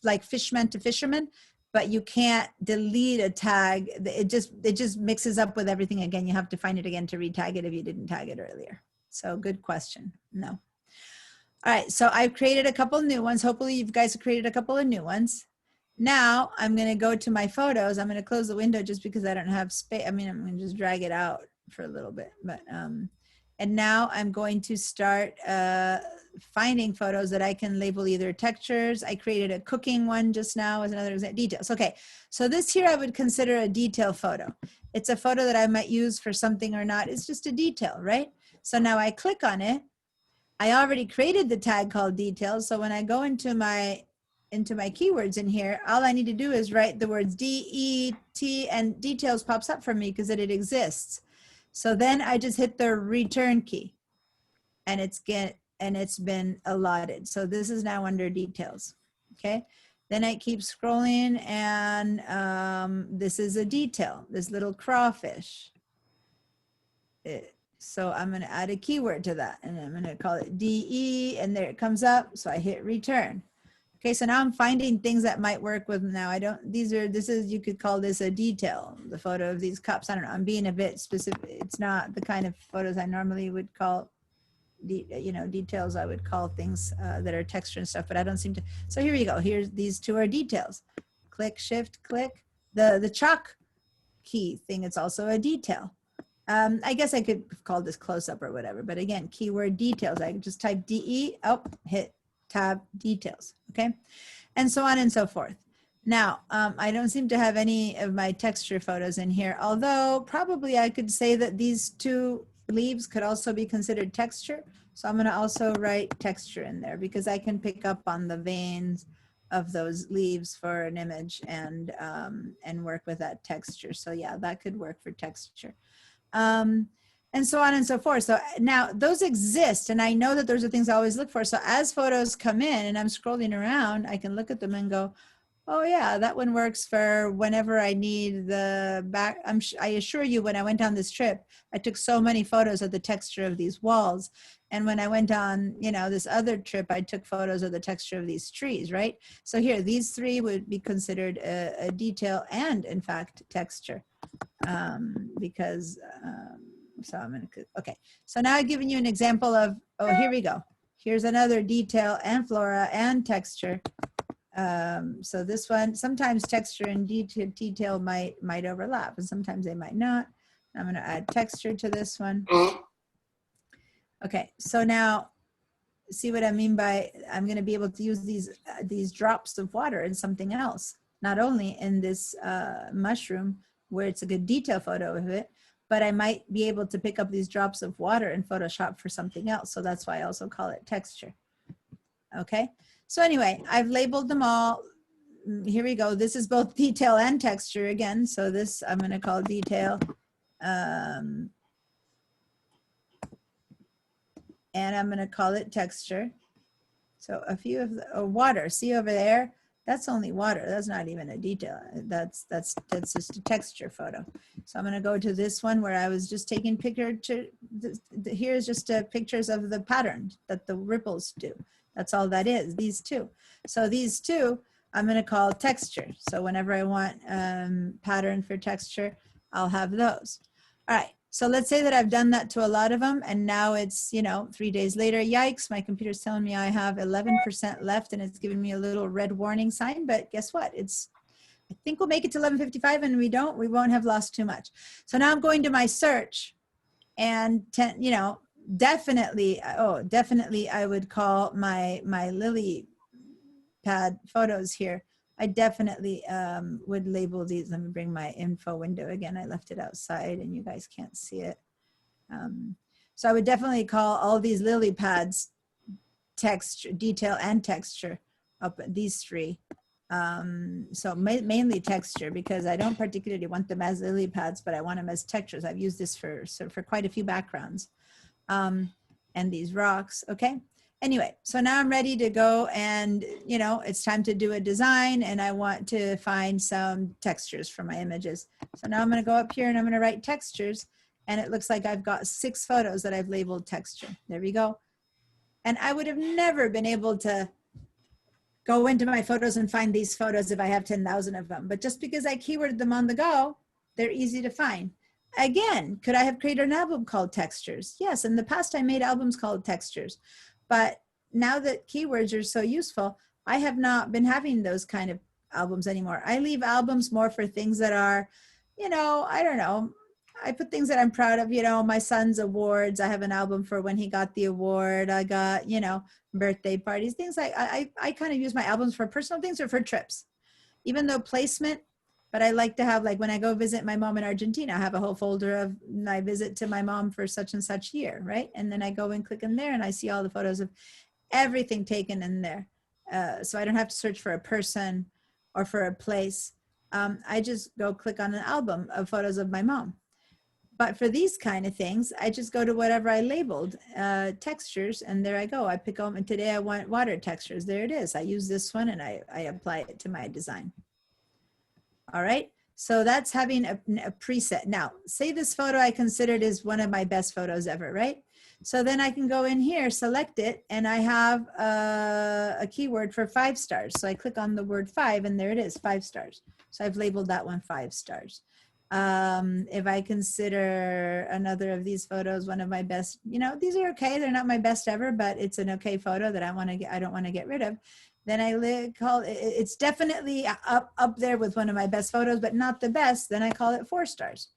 like fishman to fisherman, but you can't delete a tag. It just mixes up with everything again. You have to find it again to retag it if you didn't tag it earlier. So good question. No. All right, so I've created a couple new ones. Hopefully you guys have created a couple of new ones. Now I'm going to go to my photos. I'm going to close the window just because I don't have space. I mean, I'm going to just drag it out for a little bit, but and now I'm going to start finding photos that I can label either textures. I created a cooking one just now as another example. Details. Okay, so this here I would consider a detail photo. It's a photo that I might use for something or not. It's just a detail, right? So now I click on it. I already created the tag called details. So when I go into my keywords in here, all I need to do is write the words D-E-T and details pops up for me because it exists. So then I just hit the return key and it's been allotted. So this is now under details. Okay. Then I keep scrolling and this is a detail, this little crawfish. So I'm going to add a keyword to that and I'm going to call it DE and there it comes up. So I hit return. Okay, so now I'm finding things that might work with now. You could call this a detail, the photo of these cups. I don't know, I'm being a bit specific. It's not the kind of photos I normally would call, details. I would call things that are texture and stuff, but I don't seem to. So here you go. Here's these two are details. Click, shift, click. The chalk key thing, it's also a detail. I guess I could call this close up or whatever, but again, keyword details. I could just type DE, hit tab details, okay? And so on and so forth. Now, I don't seem to have any of my texture photos in here, although probably I could say that these two leaves could also be considered texture. So I'm gonna also write texture in there because I can pick up on the veins of those leaves for an image and work with that texture. So yeah, that could work for texture. And so on and so forth. So now those exist and I know that those are things I always look for. So as photos come in and I'm scrolling around, I can look at them and go, oh yeah, that one works for whenever I need the back. I assure you when I went on this trip, I took so many photos of the texture of these walls. And when I went on, this other trip, I took photos of the texture of these trees, right? So here, these three would be considered a detail and in fact, texture. So I'm going to, okay. So now I've given you an example of, oh, here we go. Here's another detail and flora and texture. So this one, sometimes texture and detail might overlap and sometimes they might not. I'm going to add texture to this one. Okay, so now see what I mean by I'm going to be able to use these drops of water in something else, not only in this mushroom where it's a good detail photo of it, but I might be able to pick up these drops of water in Photoshop for something else. So that's why I also call it texture. Okay, so anyway, I've labeled them all. Here we go. This is both detail and texture again. So this I'm going to call detail. And I'm going to call it texture. So a few of the water, see over there, That's only water. That's not even a detail. That's just a texture photo. So I'm going to go to this one where I was just taking here's just pictures of the pattern that the ripples do. That's all that is, these two. So these two, I'm going to call texture. So whenever I want pattern for texture, I'll have those. All right. So let's say that I've done that to a lot of them, and now it's, 3 days later. Yikes, my computer's telling me I have 11% left, and it's giving me a little red warning sign. But guess what? I think we'll make it to 11:55, and we won't have lost too much. So now I'm going to my search, and definitely I would call my lily pad photos here. I definitely would label these. Let me bring my info window again. I left it outside and you guys can't see it. So I would definitely call all these lily pads texture, detail and texture up at these three. So mainly texture, because I don't particularly want them as lily pads, but I want them as textures. I've used this for quite a few backgrounds. And these rocks, okay? Anyway, so now I'm ready to go, and it's time to do a design, and I want to find some textures for my images. So now I'm going to go up here and I'm going to write textures, and it looks like I've got 6 photos that I've labeled texture. There we go. And I would have never been able to go into my photos and find these photos if I have 10,000 of them. But just because I keyworded them on the go, they're easy to find. Again, could I have created an album called Textures? Yes, in the past I made albums called Textures. But now that keywords are so useful, I have not been having those kind of albums anymore. I leave albums more for things that are, I don't know. I put things that I'm proud of, my son's awards. I have an album for when he got the award. I got, birthday parties, things like I kind of use my albums for personal things or for trips, even though placement. But I like to have, like, when I go visit my mom in Argentina, I have a whole folder of my visit to my mom for such and such year, right? And then I go and click in there and I see all the photos of everything taken in there. So I don't have to search for a person or for a place. I just go click on an album of photos of my mom. But for these kind of things, I just go to whatever I labeled, textures, and there I go. I pick them, and today I want water textures. There it is. I use this one and I apply it to my design. All right, so that's having a preset. Now, say this photo I considered is one of my best photos ever, right? So then I can go in here, select it, and I have a keyword for 5 stars. So I click on the word 5, and there it is, 5 stars. So I've labeled that one 5 stars. If I consider another of these photos one of my best, these are okay. They're not my best ever, but it's an okay photo that I don't want to get rid of. Then I call it, it's definitely up there with one of my best photos, but not the best. Then I call it 4 stars.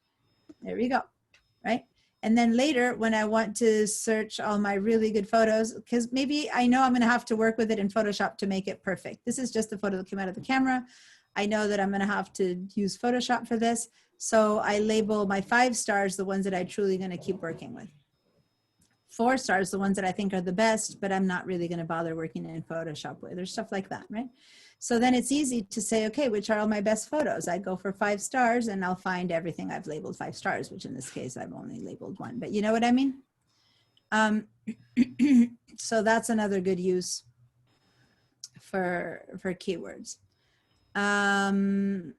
There we go, right? And then later, when I want to search all my really good photos, because maybe I know I'm going to have to work with it in Photoshop to make it perfect. This is just the photo that came out of the camera. I know that I'm going to have to use Photoshop for this. So I label my 5 stars, the ones that I'm truly going to keep working with. 4 stars, the ones that I think are the best, but I'm not really going to bother working in Photoshop with, or stuff like that, right? So then it's easy to say, okay, which are all my best photos? I go for 5 stars and I'll find everything I've labeled 5 stars, which in this case, I've only labeled 1, but you know what I mean? So that's another good use for keywords. I'm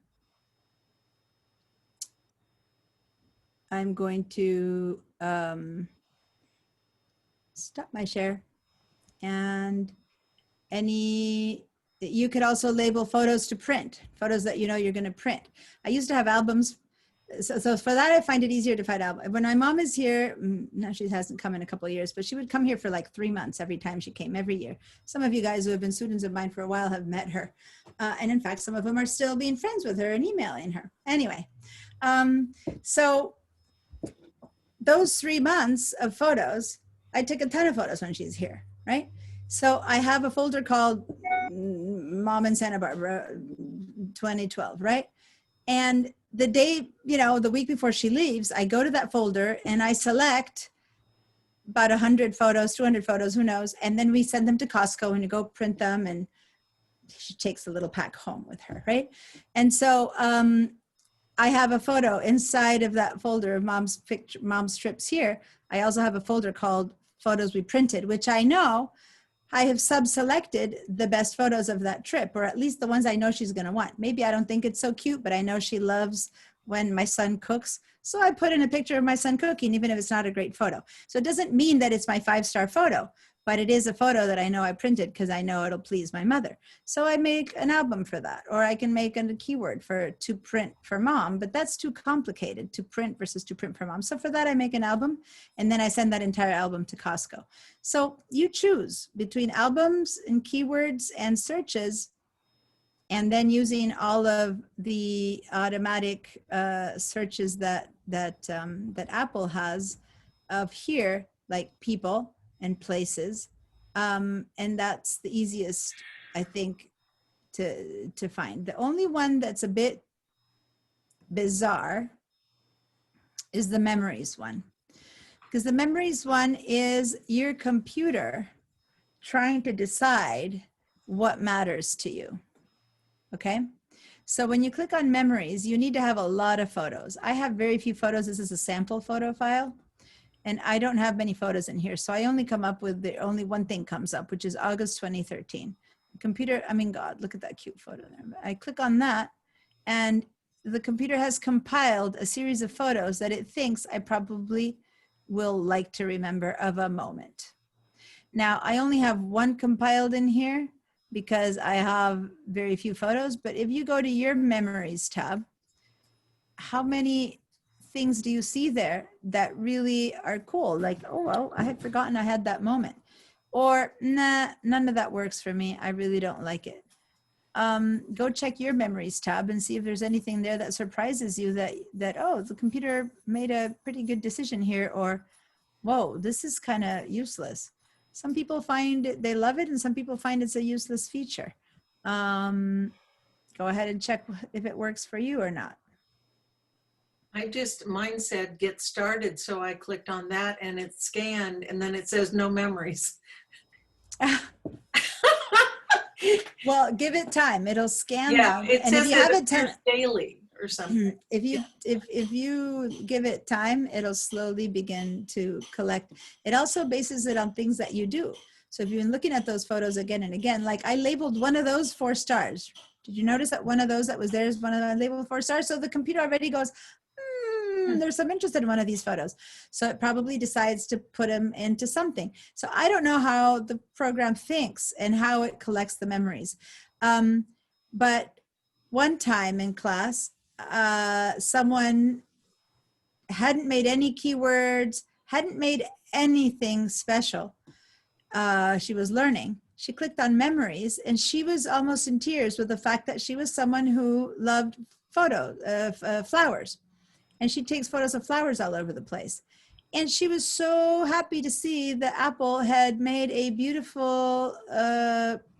going to stop my share, and you could also label photos to print, photos that you're going to print. I used to have albums. So for that, I find it easier to find albums. When my mom is here, now she hasn't come in a couple of years, but she would come here for like 3 months every time she came, every year. Some of you guys who have been students of mine for a while have met her. And in fact, some of them are still being friends with her and emailing her. Anyway, so those 3 months of photos, I took a ton of photos when she's here, right? So I have a folder called Mom in Santa Barbara 2012, right? And the day, the week before she leaves, I go to that folder and I select about 100 photos, 200 photos, who knows? And then we send them to Costco and you go print them, and she takes a little pack home with her, right? And so I have a photo inside of that folder of mom's strips here. I also have a folder called Photos We Printed, which I know I have sub-selected the best photos of that trip, or at least the ones I know she's going to want. Maybe I don't think it's so cute, but I know she loves when my son cooks. So I put in a picture of my son cooking, even if it's not a great photo. So it doesn't mean that it's my 5-star photo, but it is a photo that I know I printed because I know it'll please my mother. So I make an album for that, or I can make a keyword for to print for mom, but that's too complicated to print versus to print for mom. So for that, I make an album, and then I send that entire album to Costco. So you choose between albums and keywords and searches, and then using all of the automatic searches that Apple has of here, like people and places, and that's the easiest, I think, to find. The only one that's a bit bizarre is the memories one, because the memories one is your computer trying to decide what matters to you. Okay. So when you click on memories, you need to have a lot of photos. I have very few photos. This is a sample photo file, and I don't have many photos in here. So I only come up with only one thing comes up, which is August 2013. Computer, I mean, God, look at that cute photo there. I click on that, and the computer has compiled a series of photos that it thinks I probably will like to remember of a moment. Now, I only have one compiled in here because I have very few photos, but if you go to your memories tab, how many things do you see there that really are cool? Like, oh, well, I had forgotten I had that moment. Or, nah, none of that works for me. I really don't like it. Go check your memories tab and see if there's anything there that surprises you that oh, the computer made a pretty good decision here, or whoa, this is kind of useless. Some people find it, they love it, and some people find it's a useless feature. Go ahead and check if it works for you or not. Mine said get started, so I clicked on that and it scanned, and then it says no memories. Well, give it time. It'll scan Yeah, them. it And if says you that have it it appears daily or something. if you give it time, it'll slowly begin to collect. It also bases it on things that you do. So if you've been looking at those photos again and again, like I labeled one of those 4 stars. Did you notice that one of those that was there is one of the labeled 4 stars? So the computer already goes, there's some interest in one of these photos. So it probably decides to put them into something. So I don't know how the program thinks and how it collects the memories. But one time in class, someone hadn't made any keywords, hadn't made anything special. She was learning. She clicked on memories, and she was almost in tears with the fact that she was someone who loved flowers. And she takes photos of flowers all over the place. And she was so happy to see that Apple had made a beautiful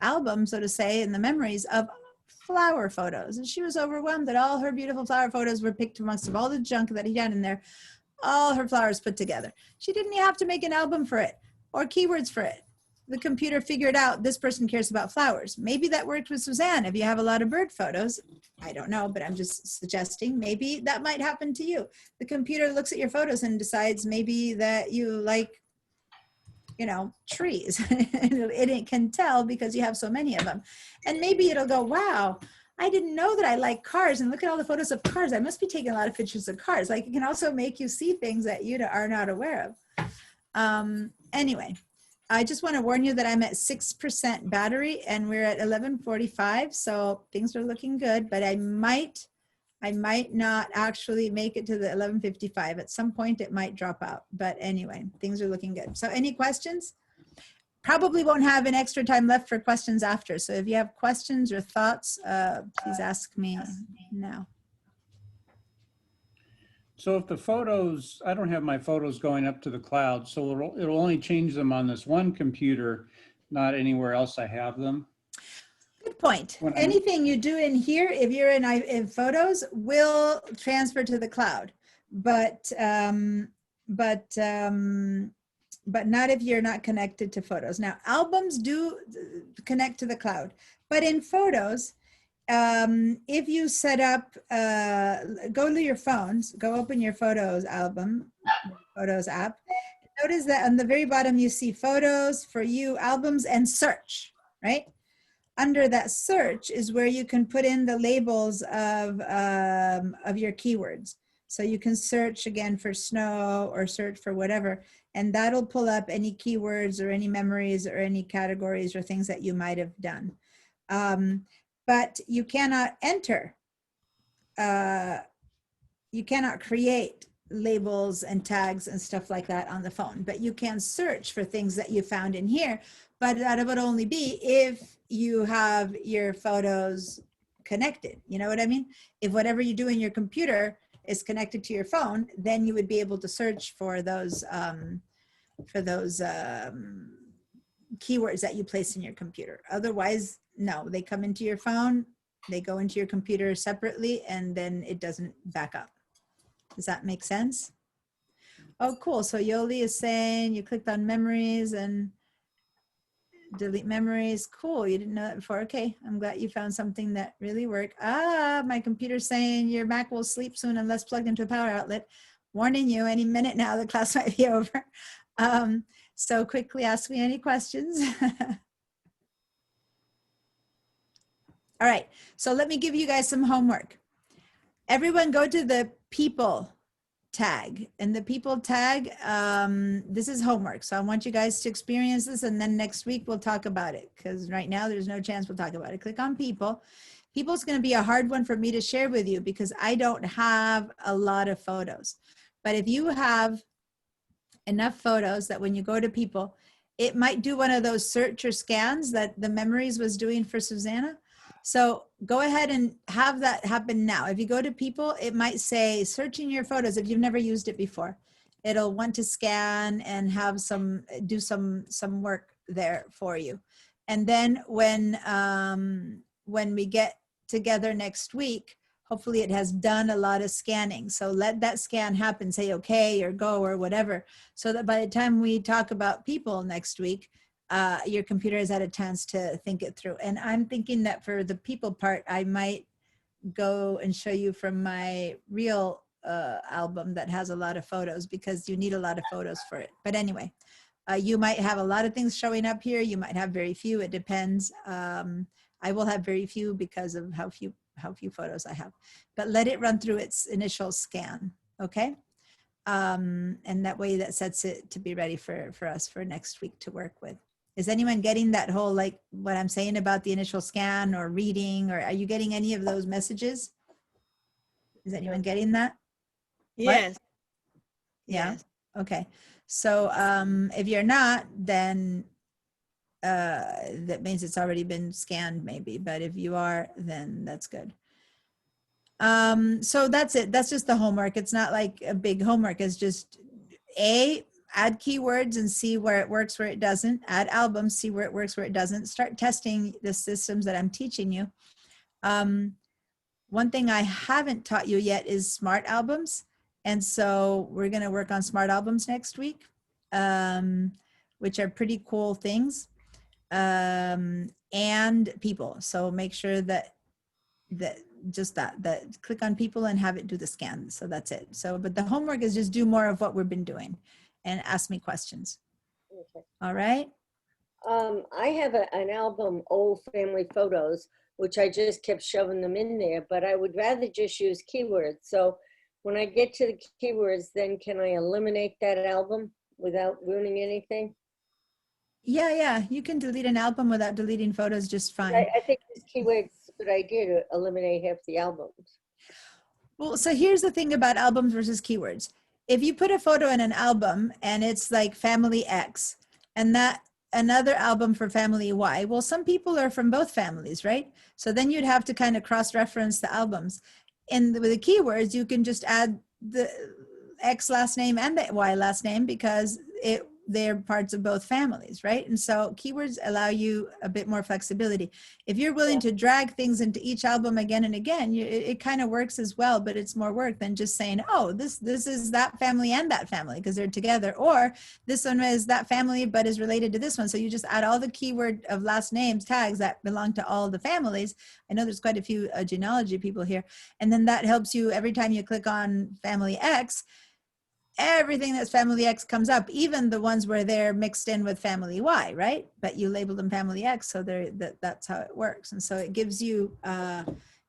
album, so to say, in the memories of flower photos. And she was overwhelmed that all her beautiful flower photos were picked amongst all the junk that he had in there, all her flowers put together. She didn't have to make an album for it or keywords for it. The computer figured out this person cares about flowers. Maybe that worked with Suzanne if you have a lot of bird photos. I don't know, but I'm just suggesting maybe that might happen to you. The computer looks at your photos and decides maybe that you like, trees. It can tell because you have so many of them. And maybe it'll go, wow, I didn't know that I like cars, and look at all the photos of cars. I must be taking a lot of pictures of cars. Like, it can also make you see things that you are not aware of. Anyway, I just want to warn you that I'm at 6% battery and we're at 11:45. So things are looking good, but I might not actually make it to the 11:55. At some point it might drop out, but anyway, things are looking good. So any questions? Probably won't have an extra time left for questions after. So if you have questions or thoughts, please ask me now. So if the photos, I don't have my photos going up to the cloud, so it'll only change them on this one computer, not anywhere else I have them. Good point. Anything you do in here, if you're in Photos, will transfer to the cloud, but not if you're not connected to Photos. Now, albums do connect to the cloud, but in Photos, if you set up, go to your phones, go open your Photos app, notice that on the very bottom, you see photos, for you, albums, and search, right? Under that search is where you can put in the labels of your keywords. So you can search again for snow or search for whatever, and that'll pull up any keywords or any memories or any categories or things that you might have done. But you cannot enter, you cannot create labels and tags and stuff like that on the phone, but you can search for things that you found in here, but that would only be if you have your photos connected. You know what I mean? If whatever you do in your computer is connected to your phone, then you would be able to search for those keywords that you place in your computer. Otherwise, no, they come into your phone, they go into your computer separately, and then it doesn't back up. Does that make sense? Oh, cool. So Yoli is saying you clicked on memories and delete memories. Cool. You didn't know that before. Okay. I'm glad you found something that really worked. Ah, my computer's saying your Mac will sleep soon unless plugged into a power outlet. Warning you, any minute now, the class might be over. So quickly ask me any questions. All right. So let me give you guys some homework. Everyone go to the people tag, and the people tag, this is homework, so I want you guys to experience this, and then next week we'll talk about it, because right now there's no chance we'll talk about it. Click on people. People's going to be a hard one for me to share with you because I don't have a lot of photos, but if you have enough photos that when you go to people, it might do one of those search or scans that the memories was doing for Susanna. So go ahead and have that happen now. If you go to people, it might say searching your photos if you've never used it before. It'll want to scan and have do some work there for you. And then when we get together next week, hopefully it has done a lot of scanning. So let that scan happen, say okay or go or whatever, so that by the time we talk about people next week, your computer has had a chance to think it through. And I'm thinking that for the people part, I might go and show you from my real album that has a lot of photos, because you need a lot of photos for it. But anyway, you might have a lot of things showing up here. You might have very few. It depends. I will have very few because of how few photos I have. But let it run through its initial scan, okay? And that way that sets it to be ready for us for next week to work with. Is anyone getting that whole, like what I'm saying about the initial scan or reading, or are you getting any of those messages? Is anyone getting that? Yes. What? Yeah. Yes. Okay. So if you're not, then that means it's already been scanned maybe, but if you are, then that's good. So that's it. That's just the homework. It's not like a big homework. It's just add keywords and see where it works, where it doesn't. Add albums, see where it works, where it doesn't. Start testing the systems that I'm teaching you. One thing I haven't taught you yet is smart albums. And so we're going to work on smart albums next week, which are pretty cool things, and people. So make sure that click on people and have it do the scan. So that's it. So, but the homework is just do more of what we've been doing and ask me questions. Okay. All right. I have an album, old family photos, which I just kept shoving them in there, but I would rather just use keywords. So when I get to the keywords, then can I eliminate that album without ruining anything? Yeah. You can delete an album without deleting photos just fine. I think this keyword's a good idea to eliminate half the albums. Well, so here's the thing about albums versus keywords. If you put a photo in an album and it's like family X and that another album for family Y, well, some people are from both families, right? So then you'd have to kind of cross-reference the albums. And with the keywords, you can just add the X last name and the Y last name because they're parts of both families, right? And so keywords allow you a bit more flexibility. If you're willing to drag things into each album again and again, it kind of works as well, but it's more work than just saying, oh, this is that family and that family because they're together, or this one is that family but is related to this one. So you just add all the keyword of last names tags that belong to all the families. I know there's quite a few genealogy people here. And then that helps you every time you click on family X, everything that's family X comes up, even the ones where they're mixed in with family Y, right? But you label them family X, so that's how it works. And so it gives you,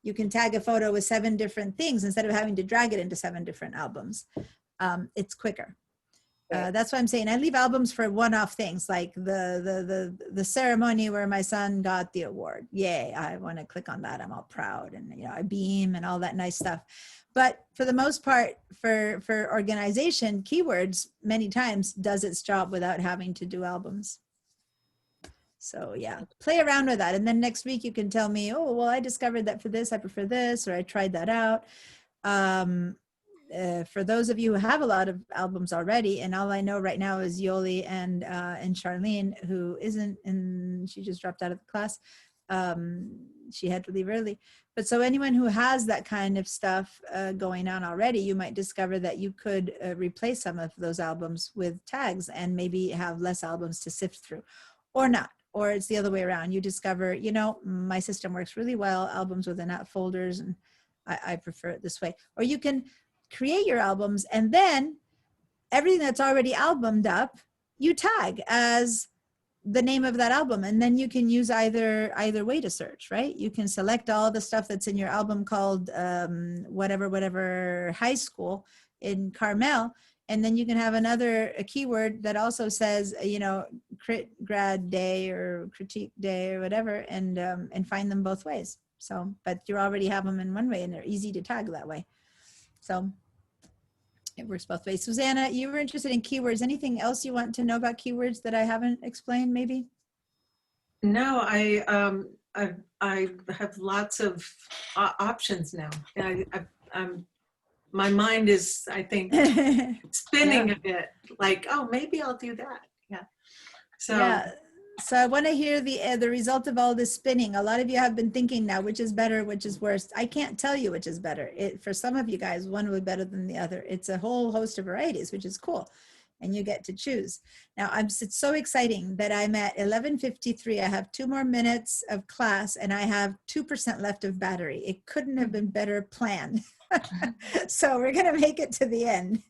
you can tag a photo with 7 different things instead of having to drag it into 7 different albums. It's quicker. That's why I'm saying I leave albums for one-off things like the ceremony where my son got the award. Yay, I want to click on that. I'm all proud, and you know, I beam and all that nice stuff. But for the most part, for organization, keywords many times does its job without having to do albums. So yeah, play around with that. And then next week you can tell me, oh, well, I discovered that for this, I prefer this, or I tried that out. For those of you who have a lot of albums already, and all I know right now is Yoli and Charlene, who isn't, and she just dropped out of the class. She had to leave early. But so anyone who has that kind of stuff going on already, you might discover that you could replace some of those albums with tags and maybe have less albums to sift through, or not. Or it's the other way around. You discover, you know, my system works really well, albums within folders, and I prefer it this way. Or you can create your albums, and then everything that's already albumed up, you tag as the name of that album, and then you can use either way to search, right? You can select all the stuff that's in your album called whatever high school in Carmel, and then you can have a keyword that also says, you know, crit grad day or critique day or whatever, and find them both ways. So, but you already have them in one way, and they're easy to tag that way. So it works both ways. Susanna, you were interested in keywords. Anything else you want to know about keywords that I haven't explained, maybe? No, I have lots of options now. My mind is, I think, spinning a bit. Like, oh, maybe I'll do that. Yeah. So. Yeah. So I want to hear the result of all this spinning. A lot of you have been thinking now, which is better, which is worse. I can't tell you which is better. For some of you guys, one will be better than the other. It's a whole host of varieties, which is cool. And you get to choose. Now, it's so exciting that I'm at 11:53. I have 2 more minutes of class, and I have 2% left of battery. It couldn't have been better planned. So we're going to make it to the end.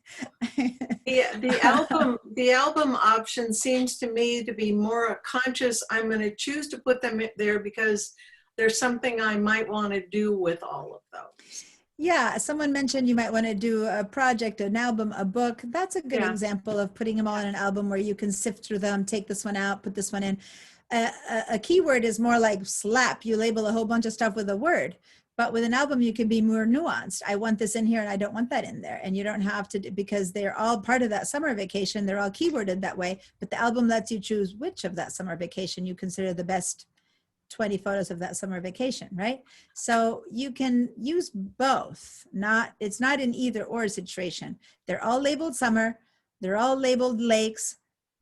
The album option seems to me to be more conscious. I'm going to choose to put them there because there's something I might want to do with all of those. Yeah, someone mentioned you might want to do a project, an album, a book. That's a good example of putting them all in an album where you can sift through them, take this one out, put this one in. A keyword is more like slap. You label a whole bunch of stuff with a word. But with an album, you can be more nuanced. I want this in here and I don't want that in there. And you don't have to, because they're all part of that summer vacation. They're all keyworded that way. But the album lets you choose which of that summer vacation you consider the best 20 photos of that summer vacation, right? So you can use both. It's not an either or situation. They're all labeled summer. They're all labeled lakes.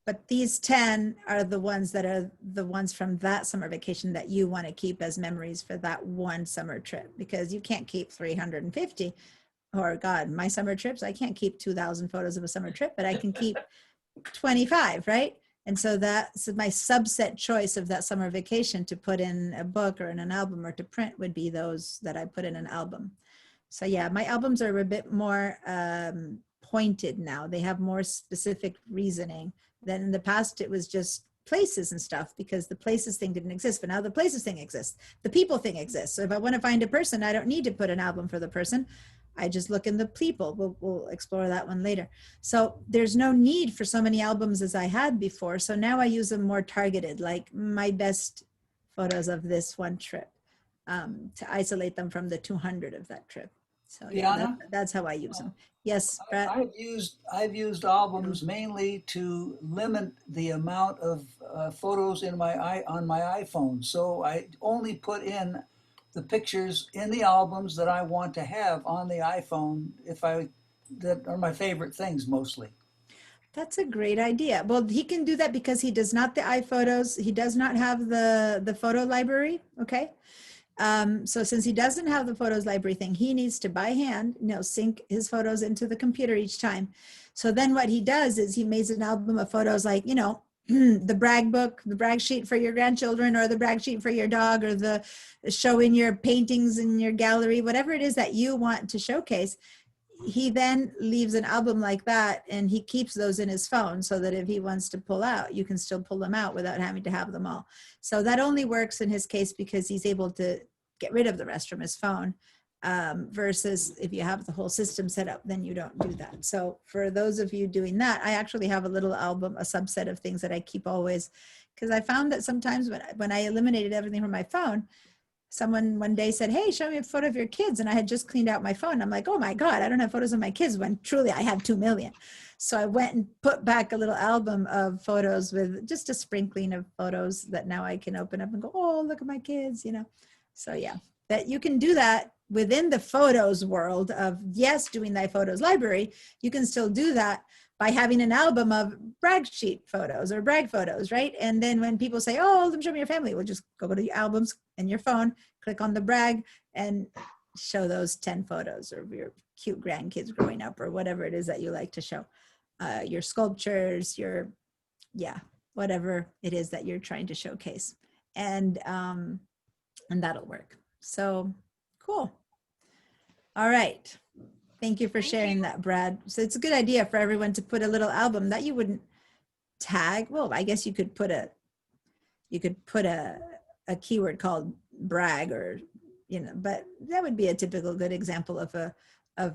But these 10 are the ones that are the ones from that summer vacation that you want to keep as memories for that one summer trip, because you can't keep 350, or God, my summer trips, I can't keep 2,000 photos of a summer trip, but I can keep 25, right? And so that's my subset choice of that summer vacation to put in a book or in an album or to print would be those that I put in an album. So yeah, my albums are a bit more pointed now. They have more specific reasoning. Then in the past, it was just places and stuff, because the places thing didn't exist, but now the places thing exists. The people thing exists. So if I want to find a person, I don't need to put an album for the person. I just look in the people. We'll explore that one later. So there's no need for so many albums as I had before. So now I use them more targeted, like my best photos of this one trip, to isolate them from the 200 of that trip. So yeah, that's how I use them. Yes, Brett? I've used albums mainly to limit the amount of photos in on my iPhone. So I only put in the pictures in the albums that I want to have on the iPhone, that are my favorite things mostly. That's a great idea. Well, he can do that because he does not the iPhotos. He does not have the photo library. Okay. So since he doesn't have the photos library thing, he needs to by hand, sync his photos into the computer each time. So then what he does is he makes an album of photos like, the brag book, the brag sheet for your grandchildren, or the brag sheet for your dog, or the showing your paintings in your gallery, whatever it is that you want to showcase. he then leaves an album like that, and he keeps those in his phone so that if he wants to pull out, you can still pull them out without having to have them all. So that only works in his case because he's able to get rid of the rest from his phone, versus if you have the whole system set up, then you don't do that. So for those of you doing that, I actually have a little album, a subset of things that I keep always, because I found that sometimes when I eliminated everything from my phone, someone one day said, hey, show me a photo of your kids. And I had just cleaned out my phone. I'm like, oh my God, I don't have photos of my kids, when truly I have 2 million. So I went and put back a little album of photos with just a sprinkling of photos that now I can open up and go, oh, look at my kids, you know? So yeah, that you can do that within the photos world of, yes, doing thy photos library. You can still do that by having an album of brag sheet photos or brag photos, right? And then when people say, oh, show me your family, we'll just go to your albums in your phone, click on the brag, and show those 10 photos of your cute grandkids growing up, or whatever it is that you like to show. Your sculptures, your, yeah, whatever it is that you're trying to showcase. And that'll work. So cool. All right. Thank you for sharing that, Brad. So it's a good idea for everyone to put a little album that you wouldn't tag. Well, I guess you could put a keyword called brag, or, you know, but that would be a typical good example of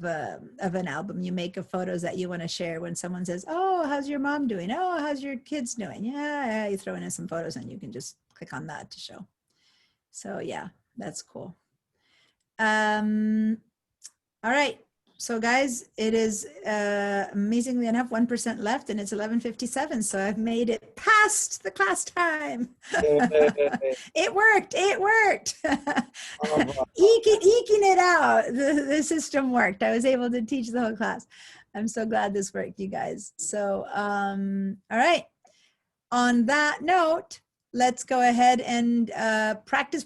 an album you make of photos that you want to share when someone says, oh, how's your mom doing? Oh, how's your kids doing? Yeah, you throw in some photos and you can just click on that to show. So yeah, that's cool. All right. So guys, it is amazingly enough 1% left, and it's 11:57. So I've made it past the class time. It worked. It worked. Eking it out. The system worked. I was able to teach the whole class. I'm so glad this worked, you guys. So, all right. On that note, let's go ahead and practice.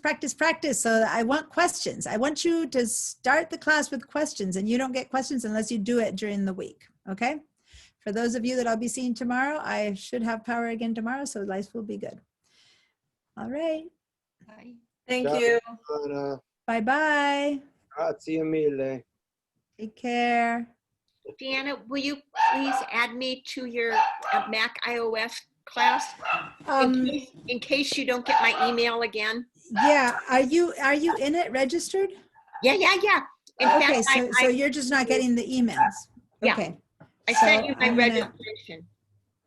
So I want questions. I want you to start the class with questions, and you don't get questions unless you do it during the week, okay? For those of you that I'll be seeing tomorrow, I should have power again tomorrow, so life will be good. All right. Bye. Thank Ciao, you. Anna. Bye-bye. Grazie mille. Take care. Deanna, will you please add me to your Mac iOS class in case you don't get my email again? Yeah, are you in it registered? Yeah. In Okay, fact, so you're just not getting the emails. Yeah. Okay. I sent So you my I'm gonna- registration.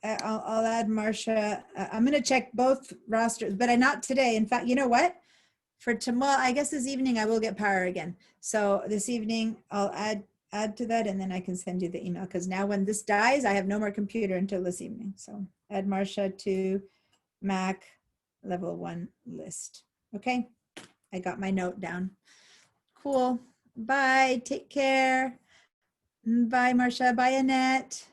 I'll add Marcia. I'm going to check both rosters, but not today. In fact, you know what? For tomorrow, I guess this evening I will get power again. So this evening I'll add to that, and then I can send you the email, because now when this dies, I have no more computer until this evening. So add Marcia to Mac level 1 list. Okay. I got my note down. Cool. Bye. Take care. Bye, Marcia. Bye, Annette.